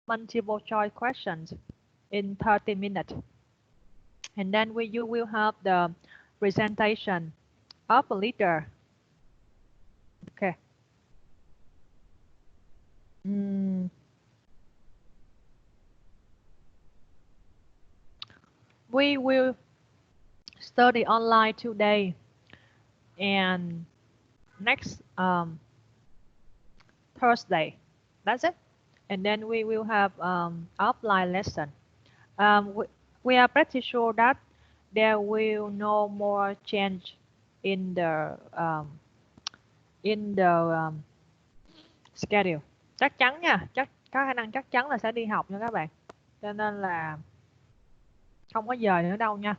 multiple choice questions in 30 minutes. And then you will have the presentation of a leader. Okay. We will study online today and next Thursday. That's it. And then we will have offline lesson. We are pretty sure that there will no more change in the schedule. Chắc chắn nha, có khả năng chắc chắn là sẽ đi học nha các bạn. Cho nên là không có dời nữa đâu nha.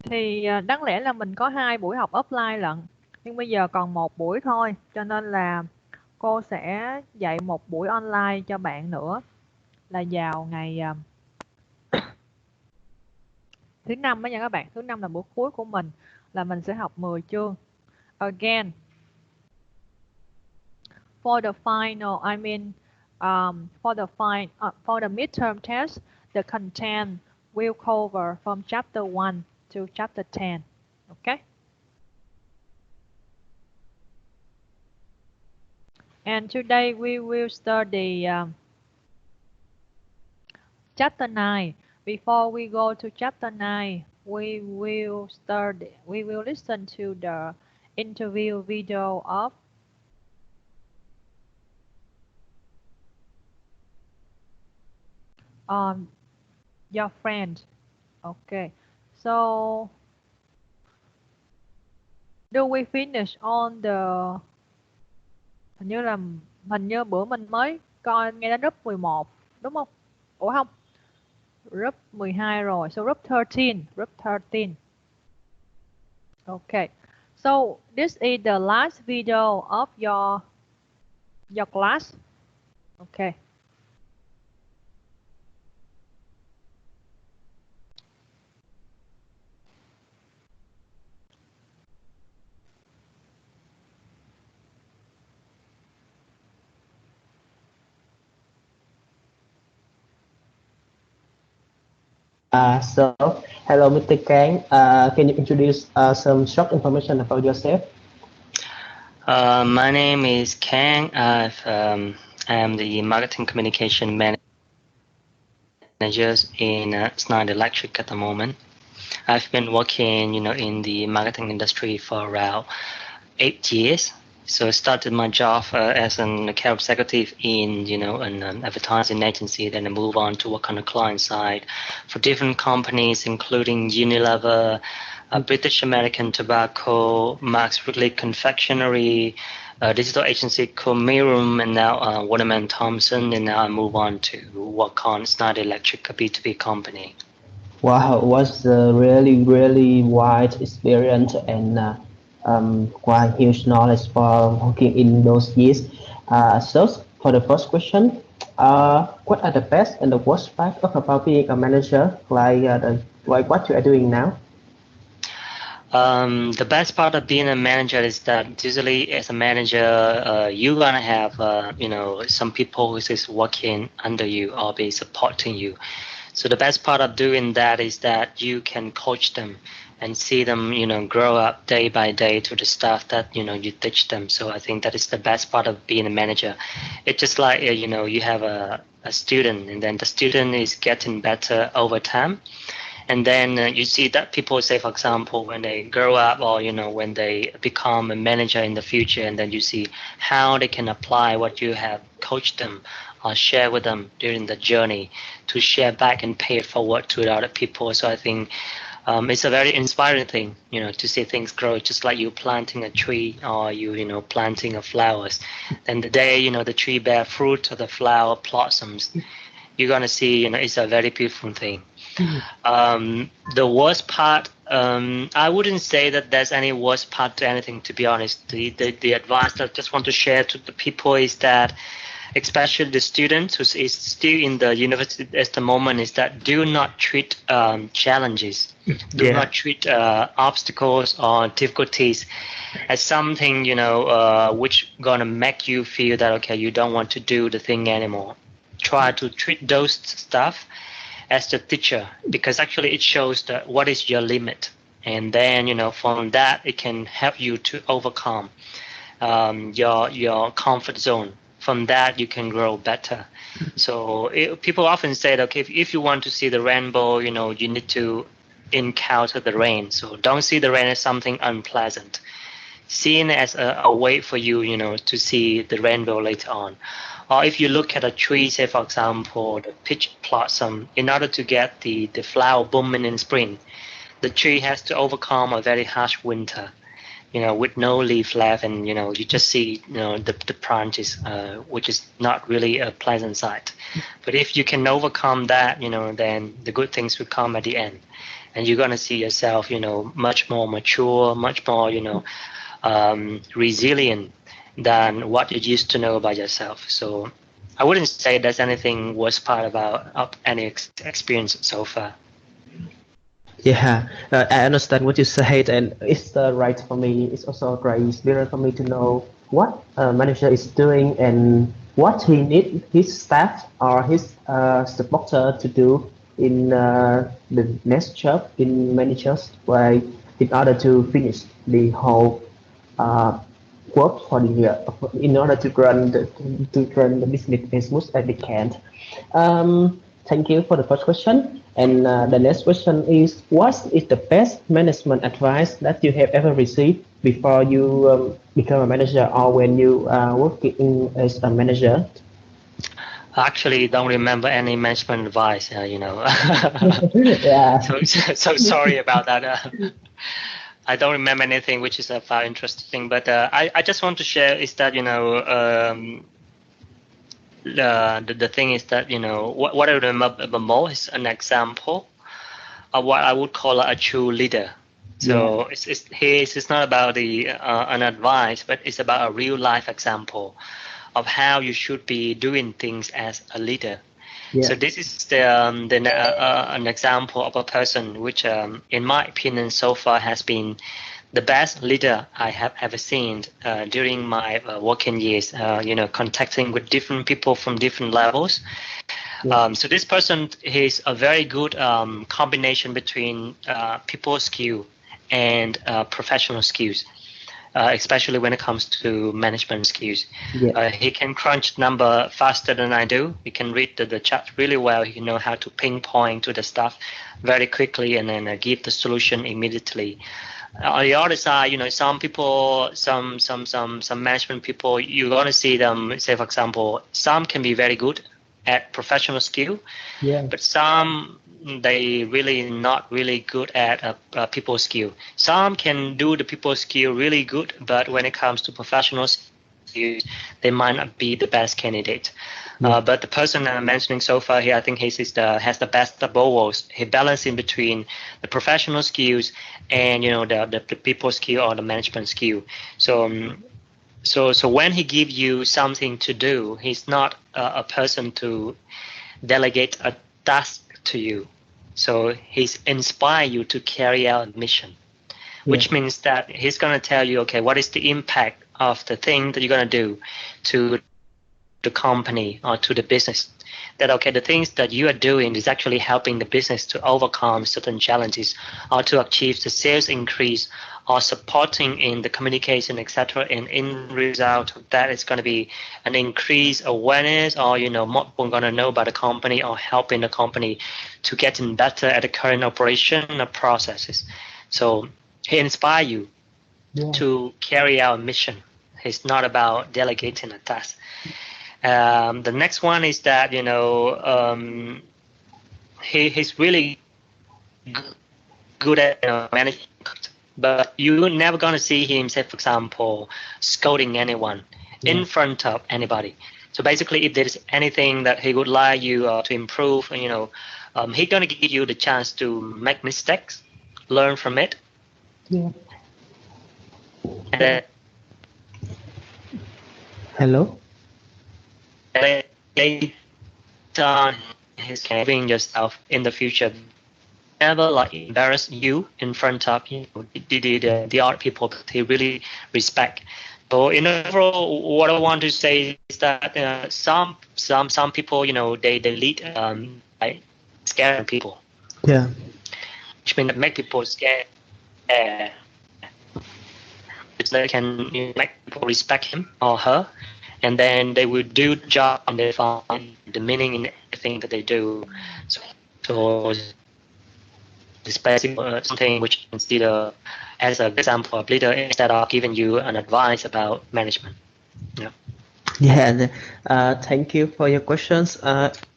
Thì đáng lẽ là mình có 2 buổi học offline lận, nhưng bây giờ còn 1 buổi thôi, cho nên là cô sẽ dạy 1 buổi online cho bạn nữa là vào ngày thứ 5 đó nha các bạn. Thứ 5 là buổi cuối của mình, là mình sẽ học 10 chương. Again, for the final, I mean, for the midterm test, the content will cover from chapter 1 to chapter 10. Okay. And today we will study chapter 9. Before we go to chapter 9, we will listen to the interview video of your friend. Okay. So do we finish on the, hình như bữa mình mới coi nghe đến group 11 đúng không? Ủa không, group 12 rồi. So group 13. Okay. So this is the last video of your class. Okay. So, hello, Mr. Kang. Can you introduce some short information about yourself? My name is Kang. I am the marketing communication manager in Schneider Electric at the moment. I've been working, in the marketing industry for around 8 years. So I started my job as an account executive in, an advertising agency. Then I move on to work on the client side for different companies, including Unilever, British American Tobacco, Max Wrigley Confectionery, digital agency called Mirum, and now Waterman Thompson. And now I move on to work on Schneider Electric, a B2B company. Wow, it was a really, really wide experience and quite huge knowledge for working in those years. So for the first question, what are the best and the worst part about being a manager, like what you are doing now? The best part of being a manager is that usually as a manager, you're gonna have some people who is working under you or be supporting you. So the best part of doing that is that you can coach them and see them, grow up day by day to the stuff that, you teach them. So I think that is the best part of being a manager. It's just like, you have a student, and then the student is getting better over time. And then you see that people say, for example, when they grow up or, when they become a manager in the future, and then you see how they can apply what you have coached them or share with them during the journey to share back and pay it forward to the other people. So I think it's a very inspiring thing, to see things grow, just like you planting a tree or you planting a flowers. And the day, the tree bear fruit or the flower blossoms, you're going to see, it's a very beautiful thing. The worst part, I wouldn't say that there's any worst part to anything, to be honest. The advice that I just want to share to the people is that especially the students who is still in the university at the moment, is that do not treat challenges, do not treat obstacles or difficulties as something, which gonna make you feel that, okay, you don't want to do the thing anymore. Try to treat those stuff as the teacher, because actually it shows that what is your limit. And then, from that, it can help you to overcome your comfort zone. From that, you can grow better. So people often say that, okay, if you want to see the rainbow, you need to encounter the rain. So don't see the rain as something unpleasant. See it as a way for you, to see the rainbow later on. Or if you look at a tree, say for example, the peach blossom, in order to get the flower blooming in spring, the tree has to overcome a very harsh winter, with no leaf left, and you just see the branches, which is not really a pleasant sight. But if you can overcome that, then the good things will come at the end, and you're gonna see yourself, much more mature, much more, resilient than what you used to know about yourself. So I wouldn't say there's anything worse part about any experience so far. Yeah, I understand what you said, and it's right for me. It's also a great experience for me to know what a manager is doing and what he need his staff or his supporter to do in the next job in managers way in order to finish the whole uh, work for the year in order to run the business as smooth as they can. Thank you for the first question. And the next question is, what is the best management advice that you have ever received before you become a manager or when you are working as a manager? I actually don't remember any management advice, Yeah. so sorry about that. I don't remember anything which is far interesting, but I just want to share is that, the thing is that, what I remember the most is an example of what I would call a true leader. So it's not about the an advice, but it's about a real life example of how you should be doing things as a leader. So this is an example of a person which, in my opinion, so far has been the best leader I have ever seen during my working years. Contacting with different people from different levels. So this person is a very good combination between people skill and professional skills. Especially when it comes to management skills. He can crunch number faster than I do. He can read the chart really well. He know how to pinpoint to the stuff very quickly and then give the solution immediately. On the other side, some people, some management people, you're going to see them, say, for example, some can be very good at professional skill, but some they really not really good at people skill. Some can do the people skill really good, but when it comes to professional skills, they might not be the best candidate. But the person I'm mentioning so far here, I think he has the best of both worlds. He balances in between the professional skills and the people skill or the management skill. So when he gives you something to do, he's not a person to delegate a task to you. So he's inspire you to carry out a mission, which means that he's going to tell you, okay, what is the impact of the thing that you're going to do to the company or to the business? That, okay, the things that you are doing is actually helping the business to overcome certain challenges or to achieve the sales increase or supporting in the communication, etc. And in result of that, it's going to be an increased awareness or, more people going to know about the company or helping the company to getting better at the current operation or processes. So he inspires you to carry out a mission. It's not about delegating a task. The next one is that, he's really good at managing, but you're never going to see him, say, for example, scolding anyone in front of anybody. So basically, if there's anything that he would like you to improve, he's going to give you the chance to make mistakes, learn from it. Hello? later on his giving yourself in the future, never like embarrass you in front of the other people that he really respect. So in overall, what I want to say is that some people, they lead by scaring people, Yeah. which means that make people scared. Which they can make people respect him or her, and then they will do the job and they find the meaning in everything that they do. So it's basically something which you consider as an example of leader instead of giving you an advice about management. Yeah. Yeah. Thank you for your questions.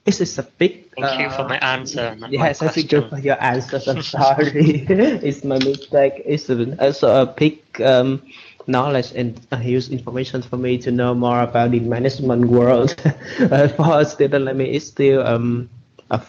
This is a big. Thank you for my answer, not my Yes, thank you question. for your answers. I'm sorry, it's my mistake. It's also a big knowledge and a huge information for me to know more about the management world. For a student like me, it's still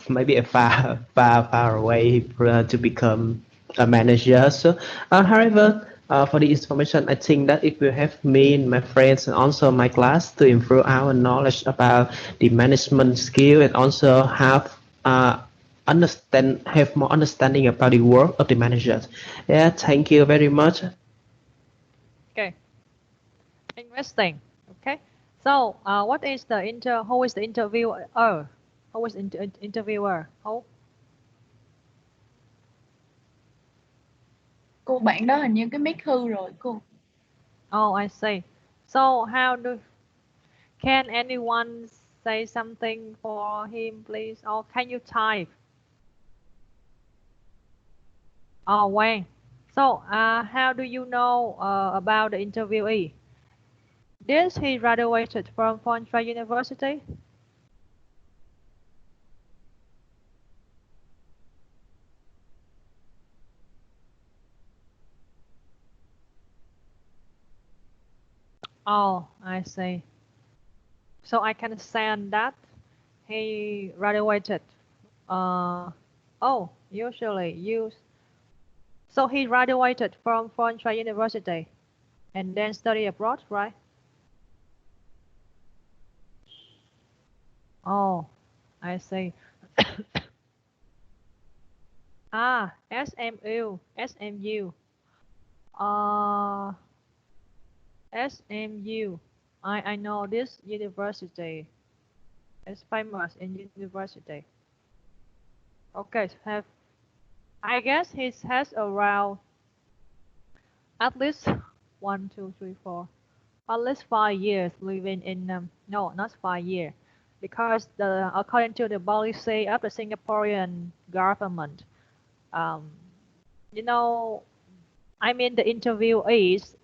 maybe a far away to become a manager. So, however, for the information, I think that it will help me and my friends and also my class to improve our knowledge about the management skill and also have more understanding about the work of the managers. Yeah, thank you very much. Okay, interesting. Okay, so who is the interviewer? Who is interviewer? Who? Cô bạn đó hình như cái mic hư rồi cô. Oh, I see. So can anyone say something for him, please? Or can you type? Oh, Wayne. So, how do you know about the interviewee? Did he graduated from Fontra University? Oh, I see. So I can send that he graduated. Usually use. So he graduated from Fontra University and then study abroad, right? Oh, I see. SMU. Uh, SMU. I know this university. It's famous in university. Okay, I guess he has around at least 5 years living in no, not 5 years, because according to the policy of the Singaporean government, um, you know, I mean the interviewees,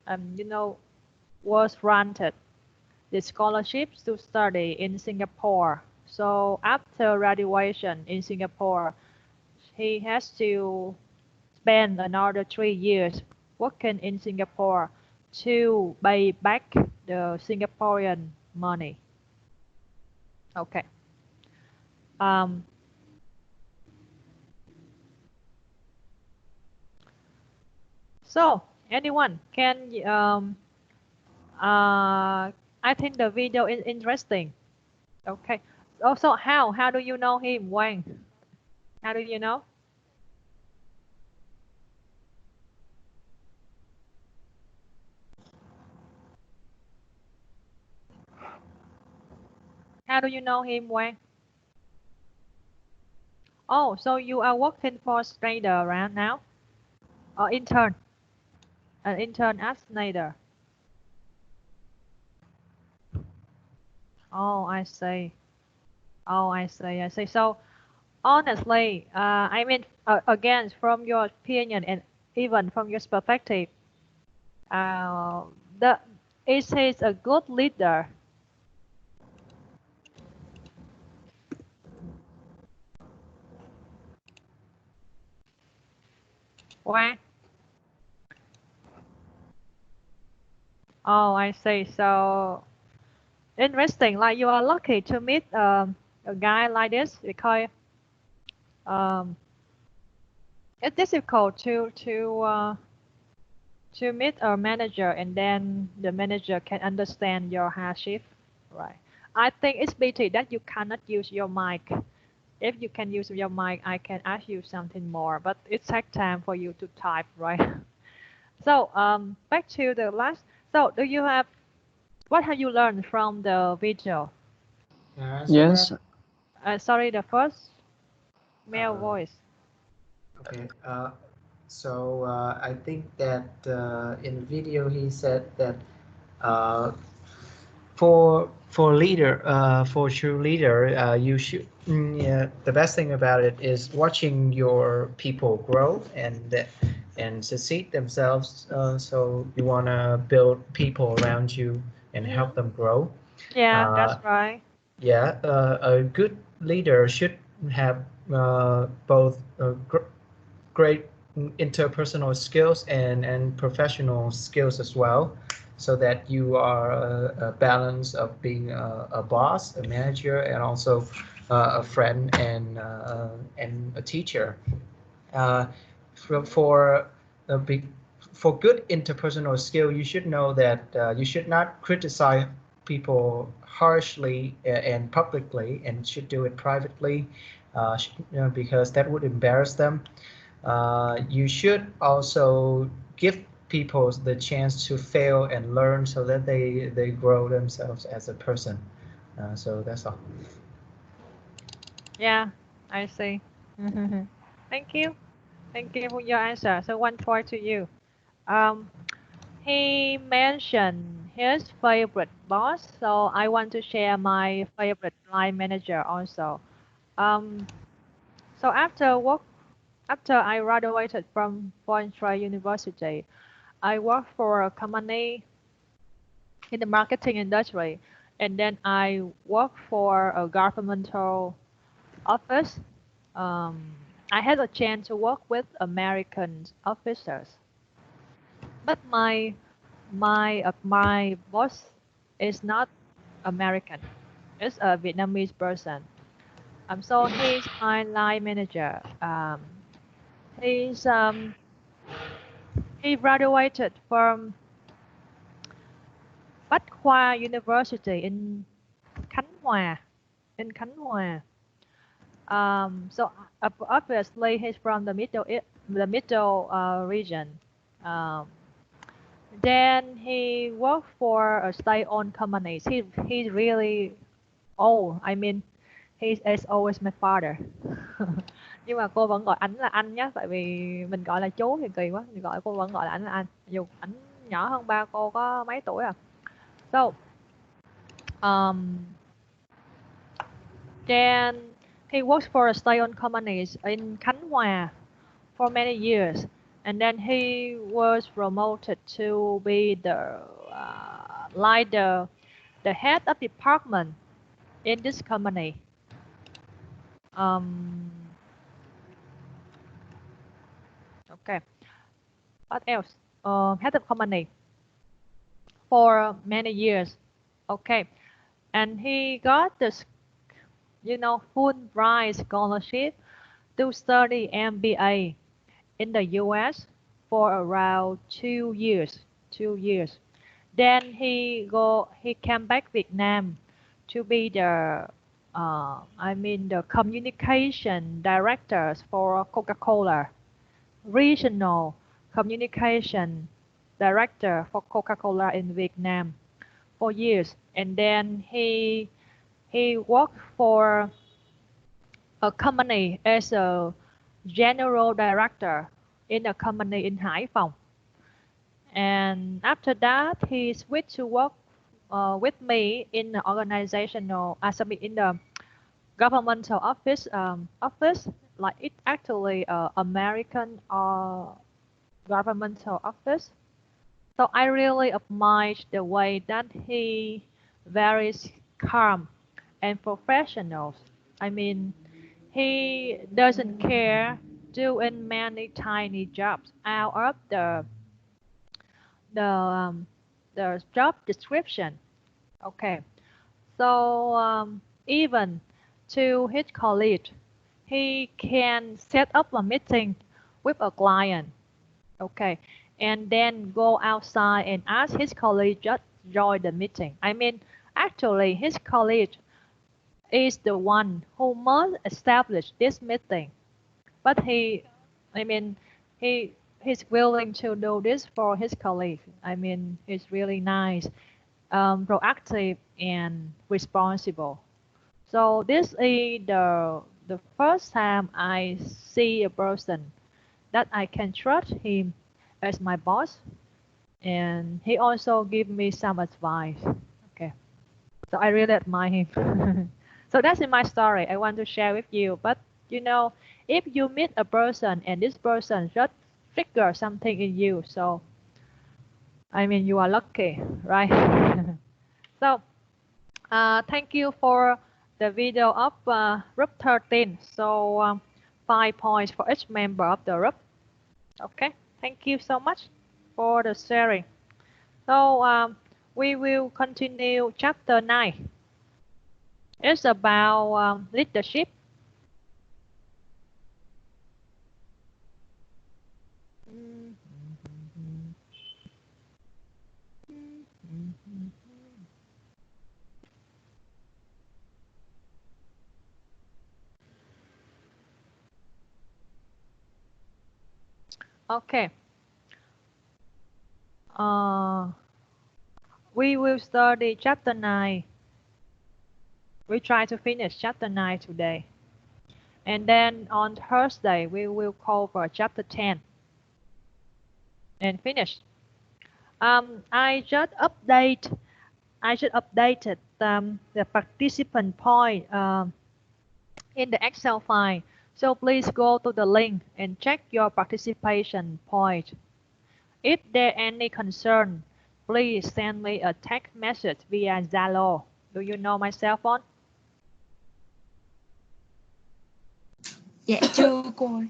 was granted the scholarships to study in Singapore. So after graduation in Singapore, he has to spend another 3 years working in Singapore to pay back the Singaporean money. Okay. Um, so anyone can I think the video is interesting. Okay. Also, how do you know him, Wang? How do you know? How do you know him, Wang? Oh, so you are working for Schneider right now? Or intern? An intern at Schneider. Oh, I see. Oh, I see. I see. So honestly, I mean, again, from your opinion and even from your perspective, uh, the is he a good leader? Why? Oh, I see. So interesting. Like you are lucky to meet a guy like this because um, it's difficult to meet a manager and then the manager can understand your hardship, right? I think it's pity that you cannot use your mic. If you can use your mic, I can ask you something more, but it takes time for you to type, right? So, back to the last. So, do you have what have you learned from the video? Yes, Sorry, the first male Uh, voice. okay. I think that in the video he said that uh, for leader for true leader you should yeah, the best thing about it is watching your people grow and succeed themselves. So you want to build people around you and help them grow. Yeah, that's uh, right. yeah, a good leader should have both great interpersonal skills and professional skills as well, so that you are a balance of being a boss, a manager, and also a friend and a teacher. Uh, for a big for good interpersonal skill, you should know that you should not criticize people harshly and publicly, and should do it privately, because that would embarrass them. You should also give people the chance to fail and learn, so that they grow themselves as a person. So that's all. Yeah, I see. Thank you. Thank you for your answer. So one point to you. Um, he mentioned his favorite boss, so I want to share my favorite line manager also. Um, so after I graduated from Foreign Trade University, I worked for a company in the marketing industry, and then I worked for a governmental office. Um, I had a chance to work with American officers, but my boss is not American. It's a Vietnamese person. So he's my line manager. He's he graduated from Bách Khoa University in Khánh Hòa. In Khánh Hòa. So obviously he's from the middle region. Um, then he worked for a state-owned companies. He's really old. I mean, he's as old as my father. Nhưng mà cô vẫn gọi ảnh là anh nhé, tại vì mình gọi là chú thì kỳ quá, thì gọi cô vẫn gọi là ảnh là anh. Dù ảnh nhỏ hơn ba cô có mấy tuổi à. So, um, then he worked for a state-owned companies in Khánh Hòa for many years, and then he was promoted to be the head of department in this company. Okay, what else? Head of company for many years. Okay, and he got this, Fulbright scholarship to study MBA in the U.S. for around 2 years. 2 years. Then he came back Vietnam to be the communication directors for Coca-Cola, regional communication director for Coca-Cola in Vietnam for years, and then he worked for a company as a general director in a company in Hải Phòng. And after that, he switched to work with me in the in the governmental office, like it's actually American governmental office. So I really admire the way that he very calm and professional. I mean, he doesn't care doing many tiny jobs out of the um, the job description. Okay, so even to his colleague, he can set up a meeting with a client. Okay, and then go outside and ask his colleague just join the meeting. I mean, Actually, his colleague is the one who must establish this meeting. But he, I mean, he's willing to do this for his colleague. I mean, he's really nice, proactive, and responsible. So this is the first time I see a person that I can trust him as my boss, and he also give me some advice. Okay, so I really admire him. So that's in my story I want to share with you. But you know, if you meet a person and this person just trigger something in you, so I mean you are lucky, right? So thank you for the video of group 13. So 5 points for each member of the group. Okay, thank you so much for the sharing. So we will continue chapter 9. It's about leadership. Okay. We will study chapter 9. We try to finish chapter 9 today. And then on Thursday, we will cover chapter 10 and finish. I just updated the participant point in the Excel file. So please go to the link and check your participation point. If there any concern, please send me a text message via Zalo. Do you know my cell phone? Dạ chưa cô ơi.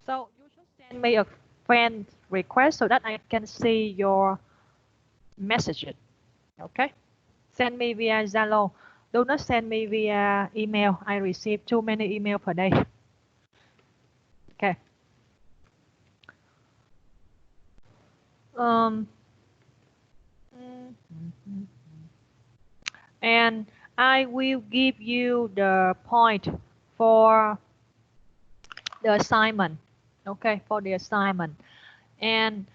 So you should send me a friend request so that I can see your messages. Okay? Send me via Zalo. Do not send me via email. I receive too many email per day. Okay. And I will give you the point for the assignment. Okay, for the assignment. And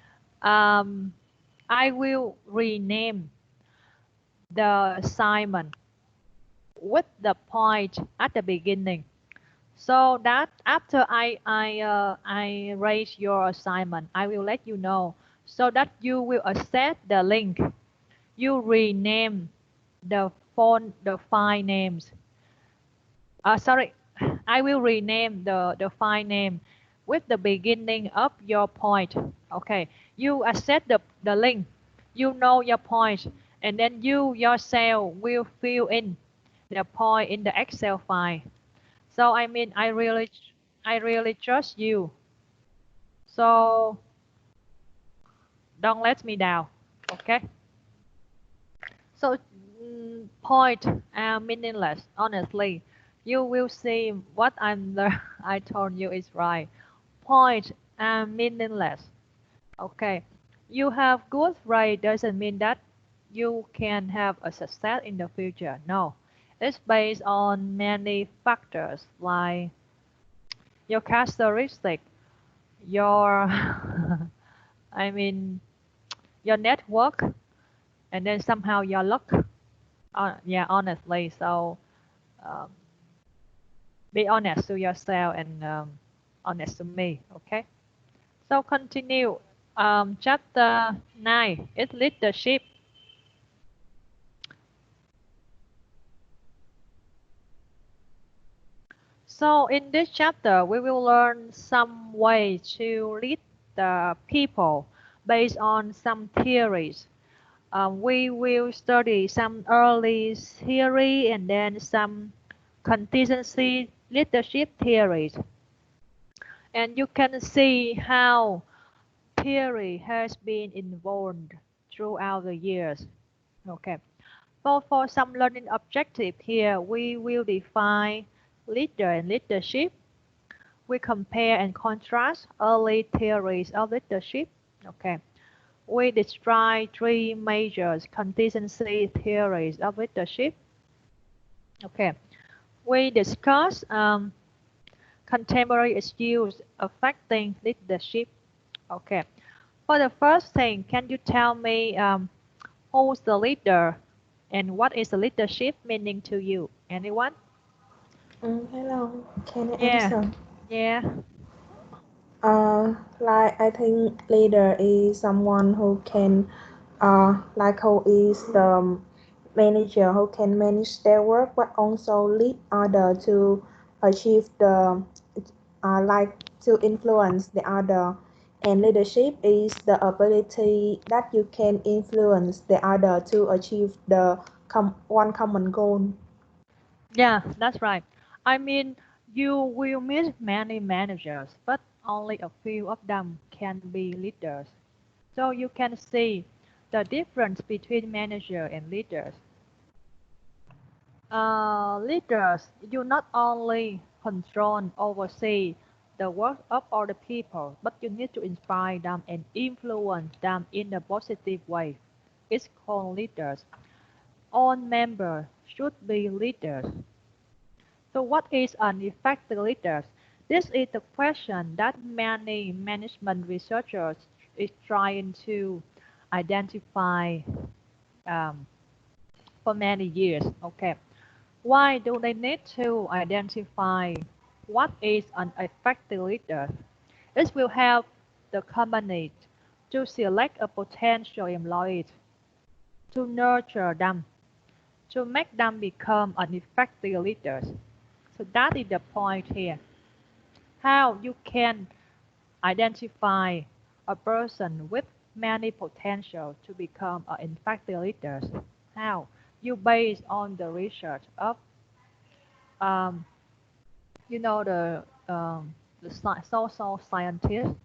I will rename the assignment with the point at the beginning, so that after I raise your assignment, I will let you know, so that you will accept the link. You rename the file names. Sorry, I will rename the file name with the beginning of your point. Okay, you accept the link, you know your point, and then you yourself will fill in the point in the Excel file. So I mean, I really trust you. So don't let me down. Okay. So point are meaningless. Honestly, you will see what I told you is right. Point are meaningless. Okay. You have good grade doesn't mean that you can have a success in the future. No. It's based on many factors like your characteristic, your I mean your network, and then somehow your luck. Yeah, honestly. So um, be honest to yourself and honest to me. Okay. So continue. Chapter 9 is leadership. So in this chapter, we will learn some way to lead the people based on some theories. We will study some early theory and then some contingency leadership theories. And you can see how theory has been involved throughout the years. Okay. For some learning objective here, we will define leader and leadership. We compare and contrast early theories of leadership. Okay. we describe three major contingency theories of leadership. Okay, we discuss contemporary issues affecting leadership. Okay, for the first thing, can you tell me who's the leader and what is the leadership meaning to you? Anyone? Hello, can I Yeah. answer? Yeah. Like I think leader is someone who can, like who is the manager who can manage their work, but also lead other to achieve the, like to influence the other. And leadership is the ability that you can influence the other to achieve the one common goal. Yeah, that's right. I mean, you will meet many managers, but only a few of them can be leaders. So you can see the difference between manager and leaders. Leaders, you not only control and oversee the work of other people, but you need to inspire them and influence them in a positive way. It's called leaders. All members should be leaders. So what is an effective leader? This is the question that many management researchers is trying to identify um, for many years. Okay, why do they need to identify what is an effective leader? It will help the company to select a potential employee, to nurture them, to make them become an effective leaders. So that is the point here. How you can identify a person with many potential to become an effective leader. How? You base on the research of um, the social scientists.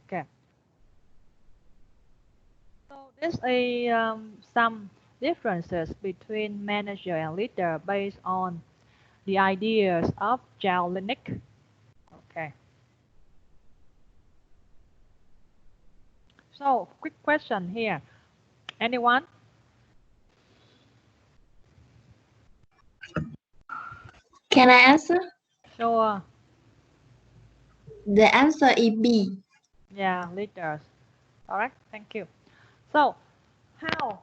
Okay. So this is some differences between manager and leader based on the ideas of Jalinick. Okay. So quick question here. Anyone? Can I answer? Sure. The answer is B. Yeah, leaders. Correct. Thank you. So how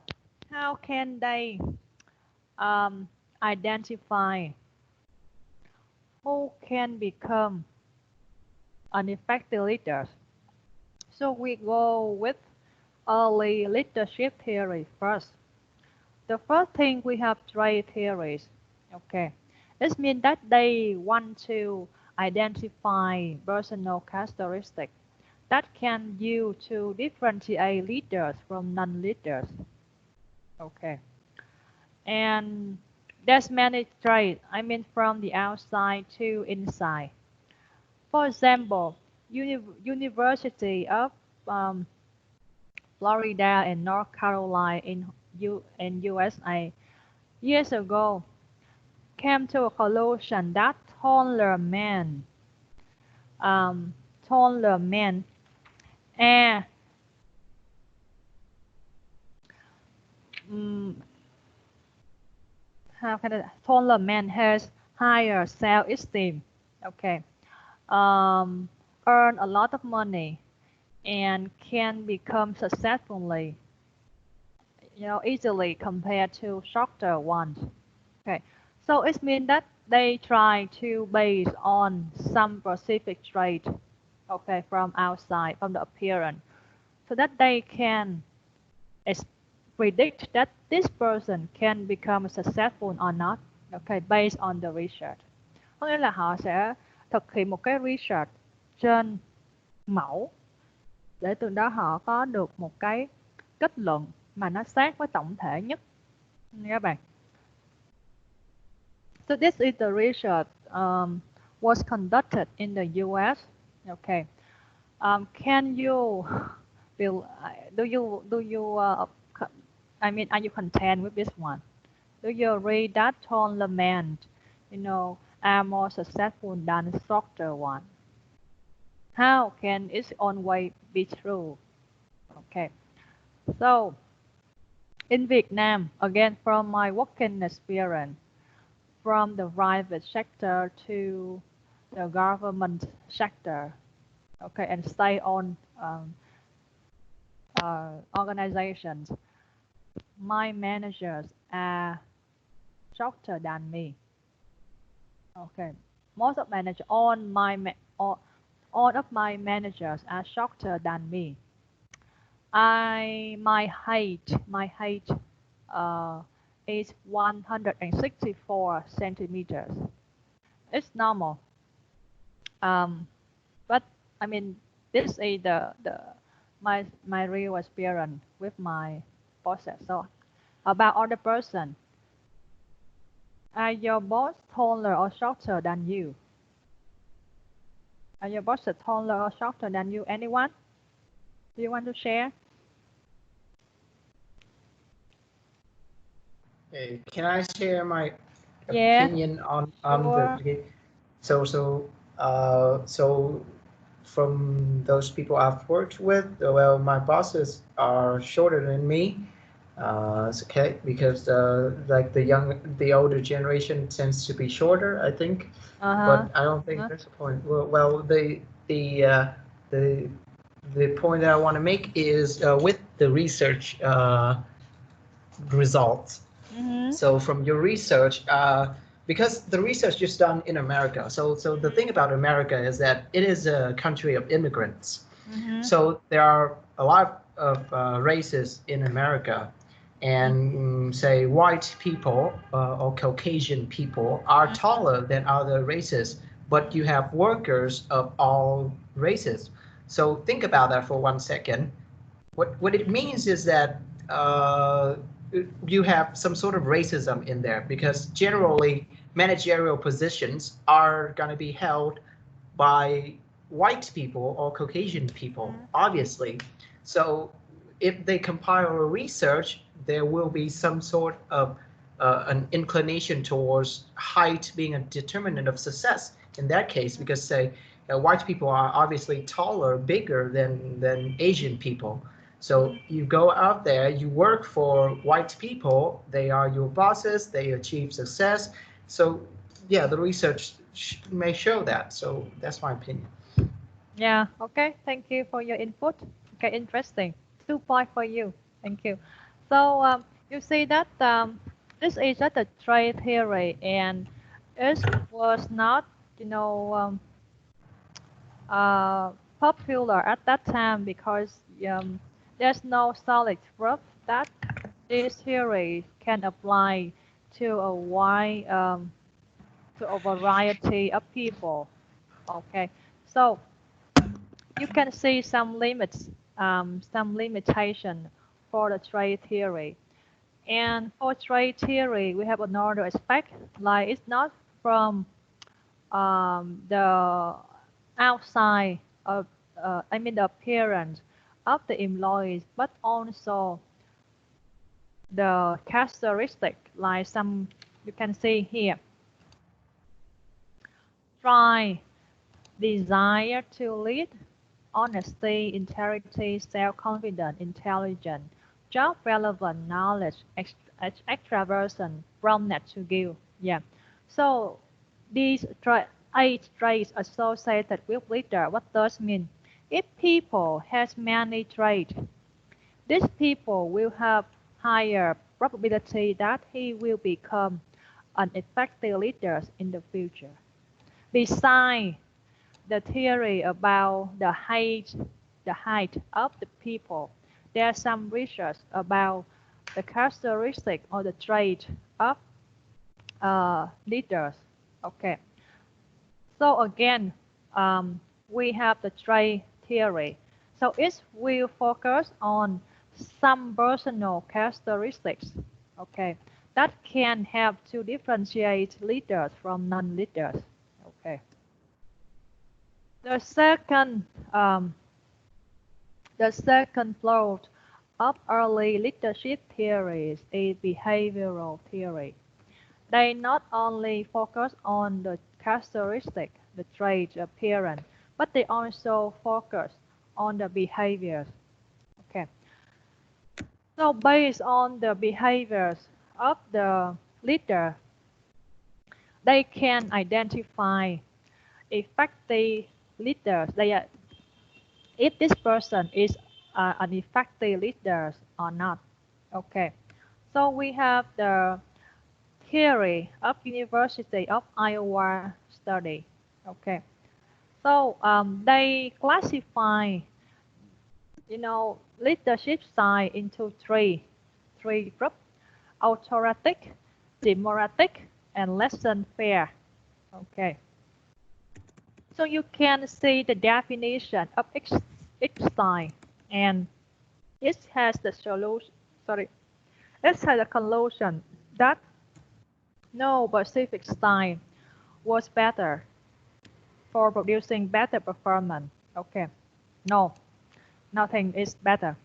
how can they um, identify who can become an effective leader? So we go with early leadership theory first. The first thing we have three theories. Okay. This means that they want to identify personal characteristics that can use to differentiate leaders from non-leaders. Okay. And there's many traits, I mean from the outside to inside. For example, University of um, Florida and North Carolina in USA years ago came to a conclusion that um, taller men and mm, how can I, taller man has higher self-esteem. Okay, um, earn a lot of money and can become successfully, easily compared to shorter ones. Okay, so it means that they try to base on some specific trait, okay, from outside, from the appearance, so that they can predict that this person can become successful or not, okay, based on the research. Có nghĩa là họ sẽ thực hiện một cái research trên mẫu để từ đó họ có được một cái kết luận mà nó sát với tổng thể nhất nha các bạn. So this is the research was conducted in the U.S. Okay, can you feel? I mean, are you content with this one? Do you read that taller men, are more successful than shorter one? How can its own way be true? Okay, so in Vietnam, again, from my working experience, from the private sector to the government sector, okay, and stay on organizations, my managers are shorter than me. Okay, most of managers, all of my managers are shorter than me. My height is 164 centimeters. It's normal. But I mean, this is my real experience with my bosses. So about other person, are your boss taller or shorter than you? Are your bosses taller or shorter than you? Anyone? Do you want to share? Okay, can I share my Yeah, opinion on sure. the so from those people I've worked with, well, my bosses are shorter than me. It's okay because like the older generation tends to be shorter, I think. Uh-huh. But I don't think Uh-huh. that's the point. Well, the the point that I want to make is with the research results. Mm-hmm. So from your research, because the research is done in America, so the thing about America is that it is a country of immigrants. Mm-hmm. So there are a lot of races in America, and say white people or Caucasian people are taller than other races, but you have workers of all races. So think about that for 1 second. What it means is that you have some sort of racism in there because generally managerial positions are going to be held by white people or Caucasian people, obviously. So if they compile a research, there will be some sort of an inclination towards height being a determinant of success in that case, because say white people are obviously taller, bigger than Asian people. So you go out there, you work for white people, they are your bosses, they achieve success. So yeah, the research may show that. So that's my opinion. Yeah, okay. Thank you for your input. Okay, interesting. 2 points for you. Thank you. So you see that this is just a trade theory and it was not, you know, popular at that time because there's no solid proof that this theory can apply to a wide to a variety of people. Okay, so you can see some limits, some limitation for the trade theory. And for trade theory, we have another aspect, like it's not from the outside of, I mean the appearance of the employees, but also the characteristic, like some you can see here. Try, desire to lead, honesty, integrity, self-confidence, intelligence, job-relevant knowledge, extraversion, promptness to give. Yeah. So these 8 traits associated with leader, what does mean? If people has many traits, these people will have higher probability that he will become an effective leader in the future. Besides the theory about the height of the people, there are some research about the characteristic or the trait of leaders. Okay, so again, we have the trait theory. So it will focus on some personal characteristics. Okay, that can help to differentiate leaders from non-leaders. Okay. The second, um, the second flow of early leadership theories is behavioral theory. They not only focus on the characteristic, the trait, appearance, but they also focus on the behaviors. Okay, So based on the behaviors of the leader, they can identify effective leaders. If this person is an effective leader or not. Okay. So we have the theory of University of Iowa study. Okay. So they classify, leadership style into three groups: autocratic, democratic, and laissez-faire. Okay. So you can see the definition of each style, and it has the solution. Sorry, it has a conclusion that no specific style was better for producing better performance. Okay, no, nothing is better.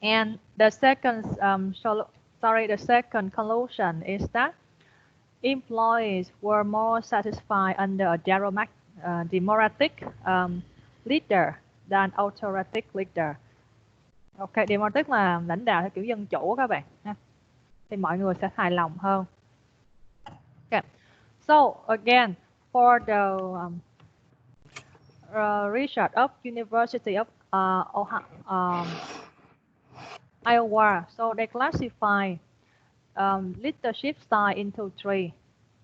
And the second, the second conclusion is that employees were more satisfied under a democratic leader than autocratic leader. Ok, democratic là lãnh đạo theo kiểu dân chủ các bạn. Thì mọi người sẽ hài lòng hơn. Okay. So again, for the research of University of Iowa, so they classify leadership style into three.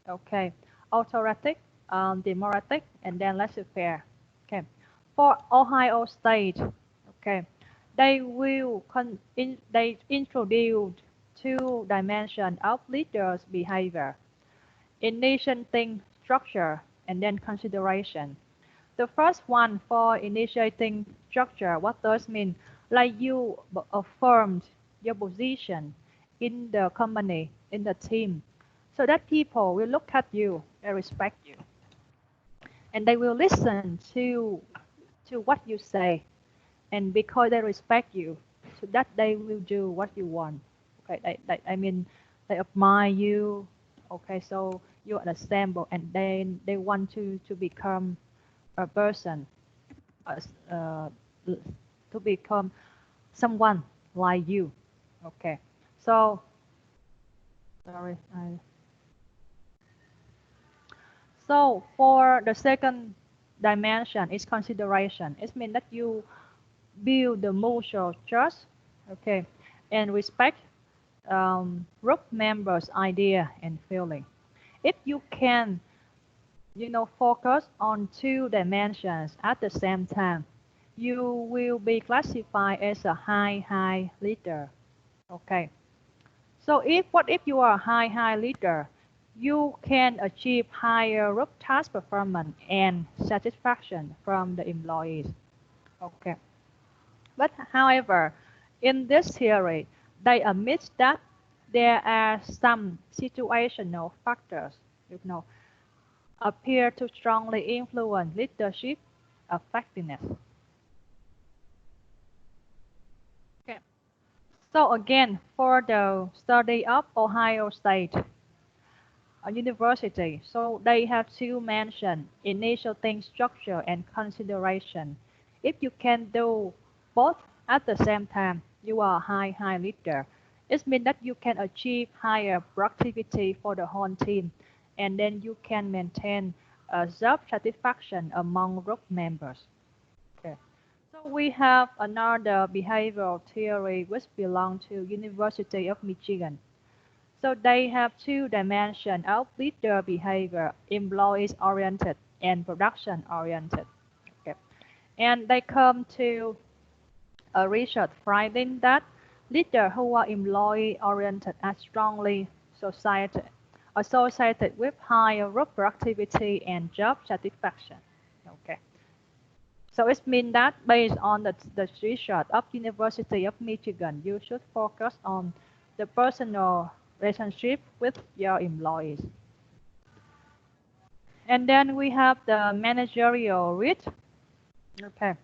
Okay, autocratic, democratic, and then laissez-faire. Okay, for Ohio State, okay, they introduce two dimensions of leaders' behavior: initiating structure and then consideration. The first one, for initiating structure, what does mean? Like you affirmed your position in the company, in the team, so that people will look at you and respect you, and they will listen to what you say, and because they respect you, so that they will do what you want. Okay, I mean, they admire you. Okay, so you are an example, and then they want to become a person, to become someone like you. Okay, so sorry. So for the second dimension is consideration. It means that you build the mutual trust, okay, and respect group members' idea and feeling. If you can, focus on two dimensions at the same time, you will be classified as a high leader. Okay. So what if you are a high leader? You can achieve higher group task performance and satisfaction from the employees. Okay. But however, in this theory, they admit that there are some situational factors, appear to strongly influence leadership effectiveness. Okay. So again, for the study of Ohio State University, so they have two mentioned: initiating structure and consideration. If you can do both at the same time, you are a high leader. It means that you can achieve higher productivity for the whole team, and then you can maintain job satisfaction among group members. Okay. So we have another behavioral theory which belongs to University of Michigan. So they have two dimensions of leader behavior: employees oriented and production oriented. Okay. And they come to a research finding that leaders who are employee oriented are strongly associated with higher group productivity and job satisfaction. Okay. So it means that based on the research of University of Michigan, you should focus on the personal relationship with your employees. And then we have the managerial risk. Okay.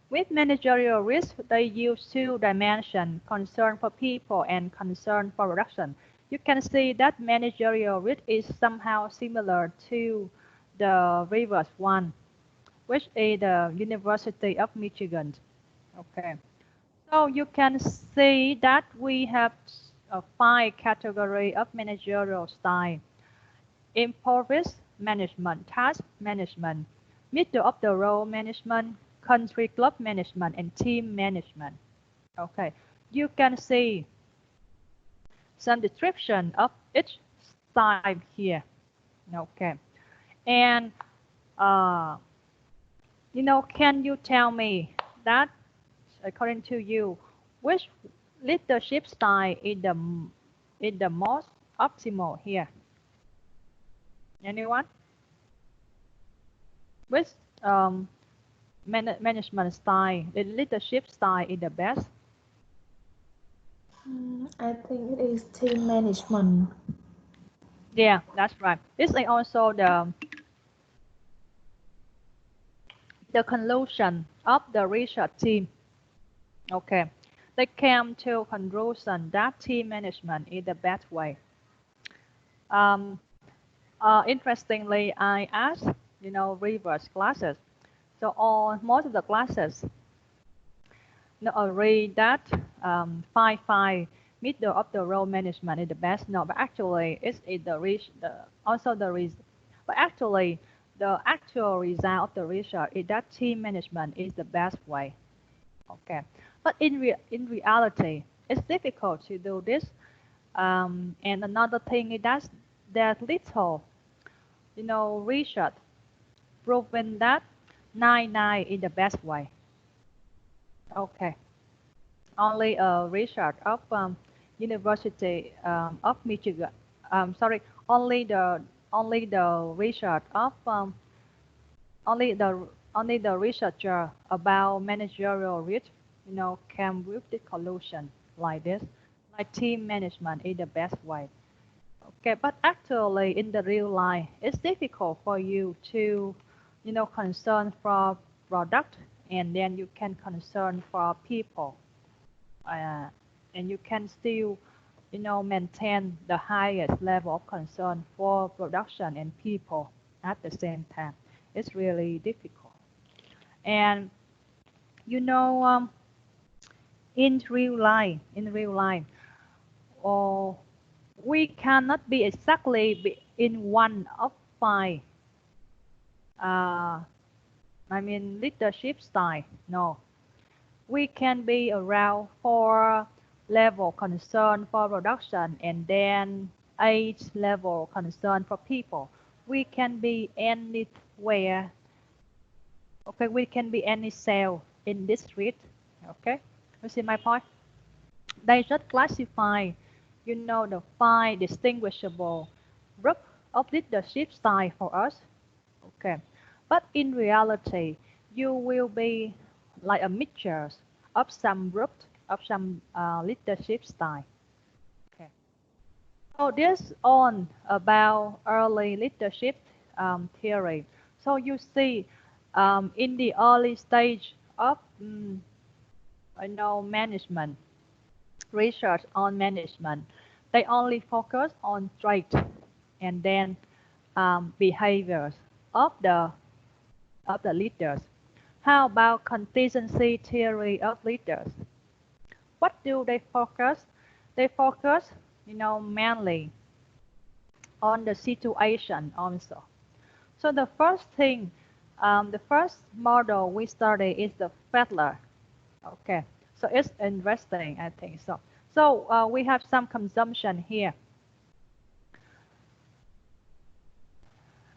With managerial risk, they use two dimensions: concern for people and concern for production. You can see that managerial risk is somehow similar to the reverse one, which is the University of Michigan. Okay. So you can see that we have 5 categories of managerial style. Improvised management, task management, middle of the road management, country club management, and team management. Okay, you can see some description of each style here. Okay, and can you tell me that, according to you, which leadership style is the most optimal here? Anyone? Which management style, the leadership style is the best? I think it is team management. Yeah, that's right. This is also the conclusion of the research team. Okay, they came to conclusion that team management is the best way. Interestingly, I asked, reverse classes. So most of the classes agree that 5-5 middle of the road management is the best. No, but actually it's also the reason. But actually, the actual result of the research is that team management is the best way. Okay, but in reality, it's difficult to do this. And another thing is that there's little, research proving that 9-9 is the best way. Okay, only research of University of Michigan. Sorry, only the research of only the researcher about managerial risk, came with the conclusion like this, like team management is the best way. Okay, but actually in the real life, it's difficult for you to, concern for product, and then you can concern for people, and you can still, maintain the highest level of concern for production and people at the same time. It's really difficult. And in real life, or we cannot be exactly in one of 5. Leadership style. No, we can be around 4 level concern for production, and then 8 level concern for people. We can be anywhere. Okay, we can be any cell in this street. Okay, you see my point? They just classify, the 5 distinguishable group of leadership style for us. Okay, but in reality, you will be like a mixture of some groups of some leadership style. Okay, so this on about early leadership theory. So you see, in the early stage of management, research on management, they only focus on traits and then behaviors of the leaders. How about contingency theory of leaders? What do they focus? They focus, mainly on the situation also. So the first thing, the first model we study is the Fedler. Okay, so it's interesting, I think so. So we have some consumption here.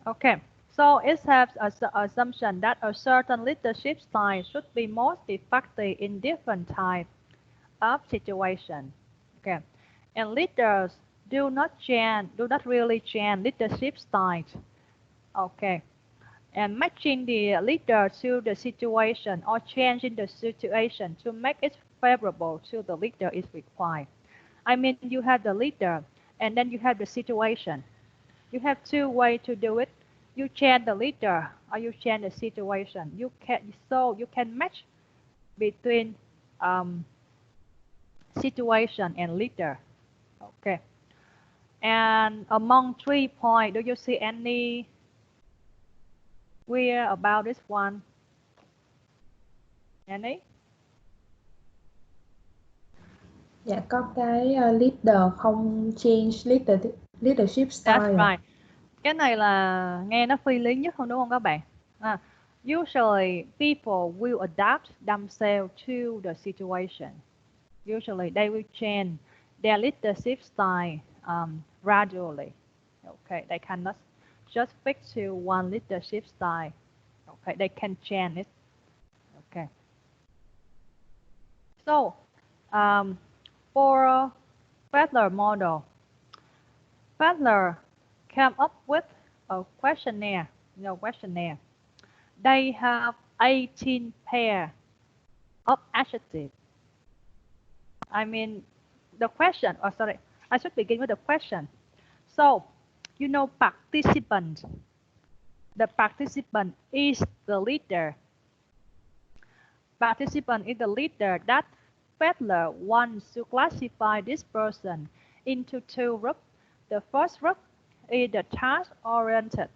Okay, so it has an assumption that a certain leadership style should be most effective in different types of situation. Okay, and leaders do not really change leadership styles. Okay, and matching the leader to the situation or changing the situation to make it favorable to the leader is required. I mean, you have the leader and then you have the situation. You have 2 ways to do it. You change the leader or you change the situation. You can match between situation and leader. Okay. And among 3 points, do you see any weird about this one? Any? Dạ có cái leader không change leadership style. That's right. Cái này là nghe nó phi lý nhất, không đúng không các bạn? Usually people will adapt themselves to the situation. Usually they will change their leadership style gradually. Okay, they cannot just fix to one leadership style. Okay, they can change it. Okay. So, for Fedler model, Fedler came up with a questionnaire. Questionnaire. They have 18 pair of adjectives. I mean, the question. Oh, sorry. I should begin with the question. So, participant. The participant is the leader. Participant is the leader that Fedler wants to classify this person into two groups. The first group is the task-oriented.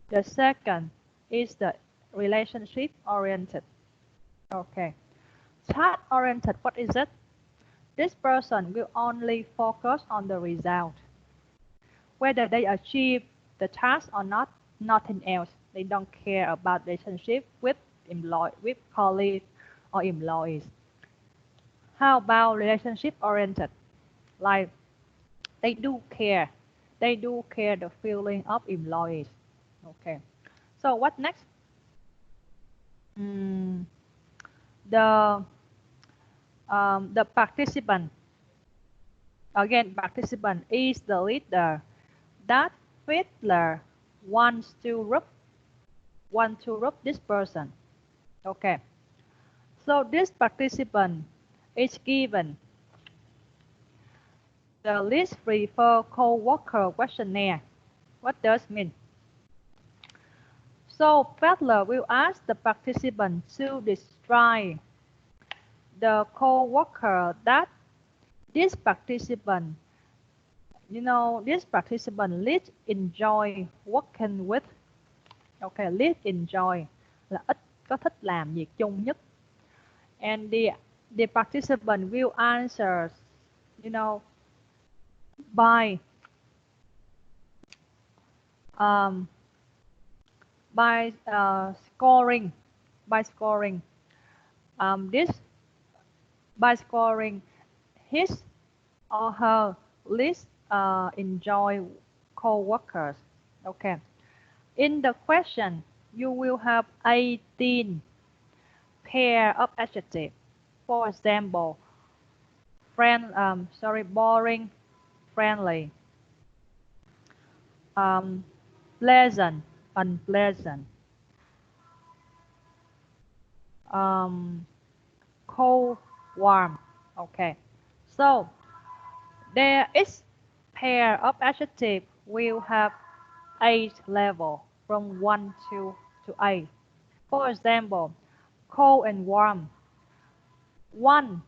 The second is the relationship-oriented. Okay. Task-oriented, what is it? This person will only focus on the result. Whether they achieve the task or not, nothing else. They don't care about relationship with colleagues or employees. How about relationship-oriented? Like they do care the feeling of employees. Okay. So what next? The participant. Again, participant is the leader that Fedler wants to group this person. Okay. So this participant is given the least preferred co-worker questionnaire. What does it mean? So Fedler will ask the participant to describe the co-worker that this participant least enjoy working with. Okay, least enjoy là ít có thích làm việc chung nhất. And the participant will answer, by scoring his or her least enjoy co-workers. Okay. In the question, you will have 18 pair of adjectives. For example, boring, friendly, pleasant, unpleasant, cold, warm. Okay. So there is pair of adjectives will have 8 level from 1 to 8. For example, cold and warm. 1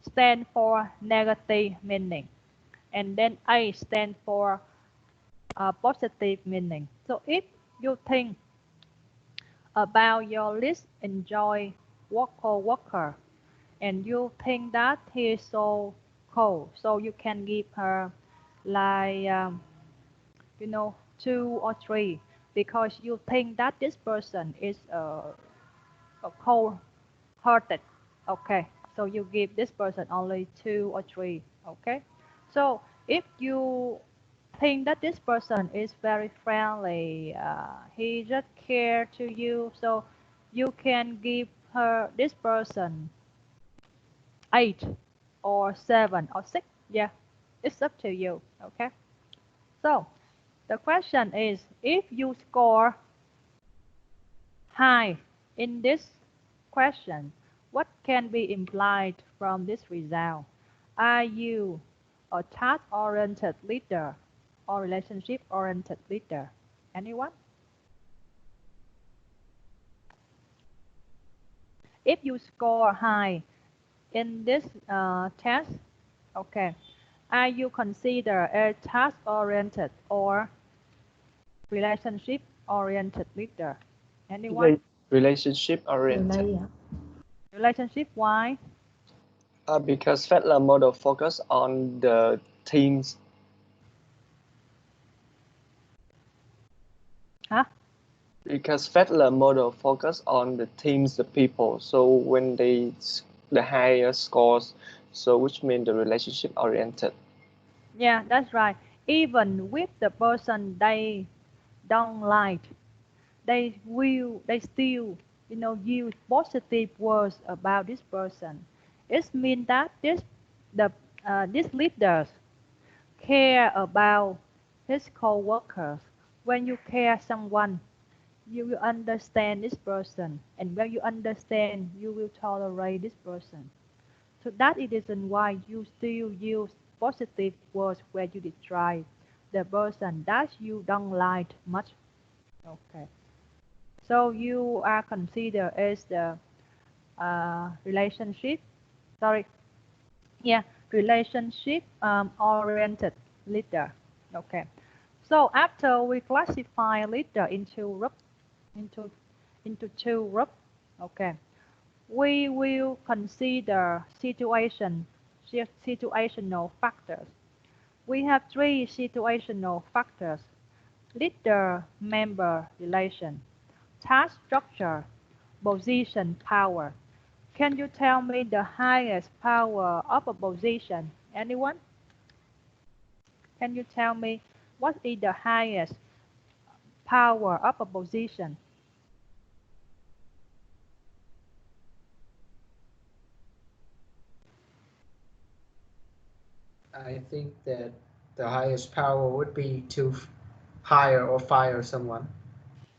stand for negative meaning, and then 8 stand for positive meaning. So if you think about your least enjoy co-worker, and you think that he is so cold, so you can give her like 2 or 3, because you think that this person is a cold-hearted. Okay, so you give this person only 2 or 3. Okay, so if you think that this person is very friendly, he just care to you, so you can give this person 8 or 7 or 6. Yeah, it's up to you. Okay, so the question is, if you score high in this question, what can be implied from this result? Are you a task-oriented leader or relationship-oriented leader? Anyone? If you score high in this test, okay, are you considered a task-oriented or relationship-oriented leader? Anyone? Relationship oriented. Relationship, why? Because Fedler model focus on the teams. Hả? Because Fedler model focus on the teams, the people. So when the higher scores, so which means the relationship oriented. Yeah, that's right. Even with the person they don't like, they still use positive words about this person. It means that these leaders care about his co-workers. When you care someone, you will understand this person, and when you understand, you will tolerate this person. So that is the reason why you still use positive words when you describe the person that you don't like much. Okay. So you are considered as the relationship, sorry, yeah, relationship oriented leader. Okay. So after we classify leader into two groups, okay, we will consider situational factors. We have three situational factors: leader-member relation, task structure, position power. Can you tell me the highest power of a position? Anyone? Can you tell me what is the highest power of a position? I think that the highest power would be to hire or fire someone.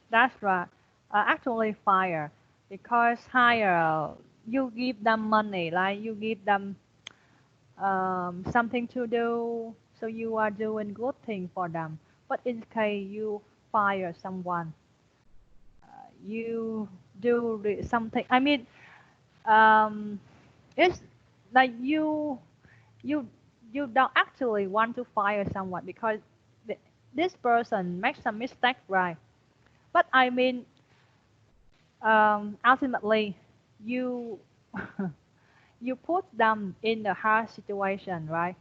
That's right. Actually, fire, because hire, you give them money, like you give them something to do, so you are doing good thing for them. But in case you fire someone, you do something. I mean, um, it's like you you don't actually want to fire someone because this person makes some mistake, right? But I mean, ultimately, you you put them in a hard situation, right?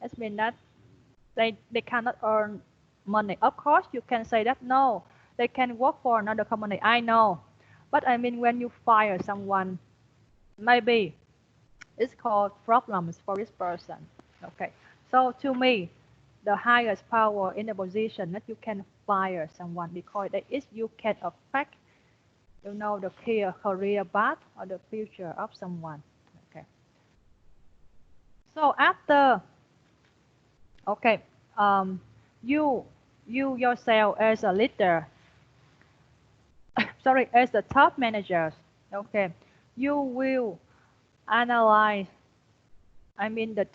That means that they cannot earn money. Of course, you can say that no, they can work for another company. I know, but I mean, when you fire someone, maybe it's called problems for this person. Okay, so to me, the highest power in the position that you can fire someone because that is you can affect the career path or the future of someone. Okay. So after, okay, um, you yourself as a leader, sorry, as the top manager, okay, you will analyze. I mean the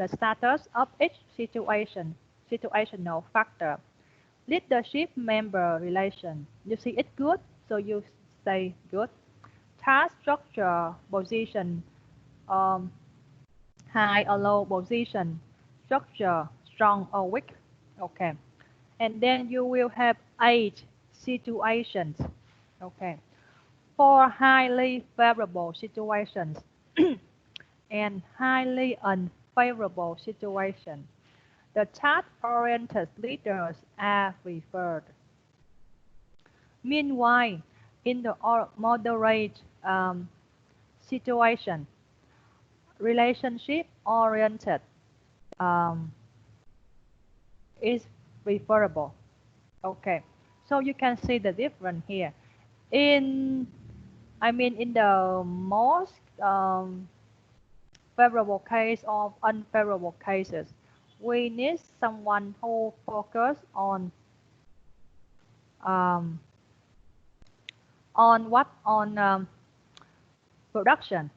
status of each situational factor. Leadership member relation. You see it good, so you say good. Task structure position, um, high or low position, structure strong or weak. Okay, and then you will have 8 situations. Okay, for highly favorable situations and highly unfavorable situations, the task-oriented leaders are preferred. Meanwhile, in the moderate situation, relationship-oriented um, is preferable. Okay, so you can see the difference here. In the most favorable case or unfavorable cases, we need someone who focus um, on production,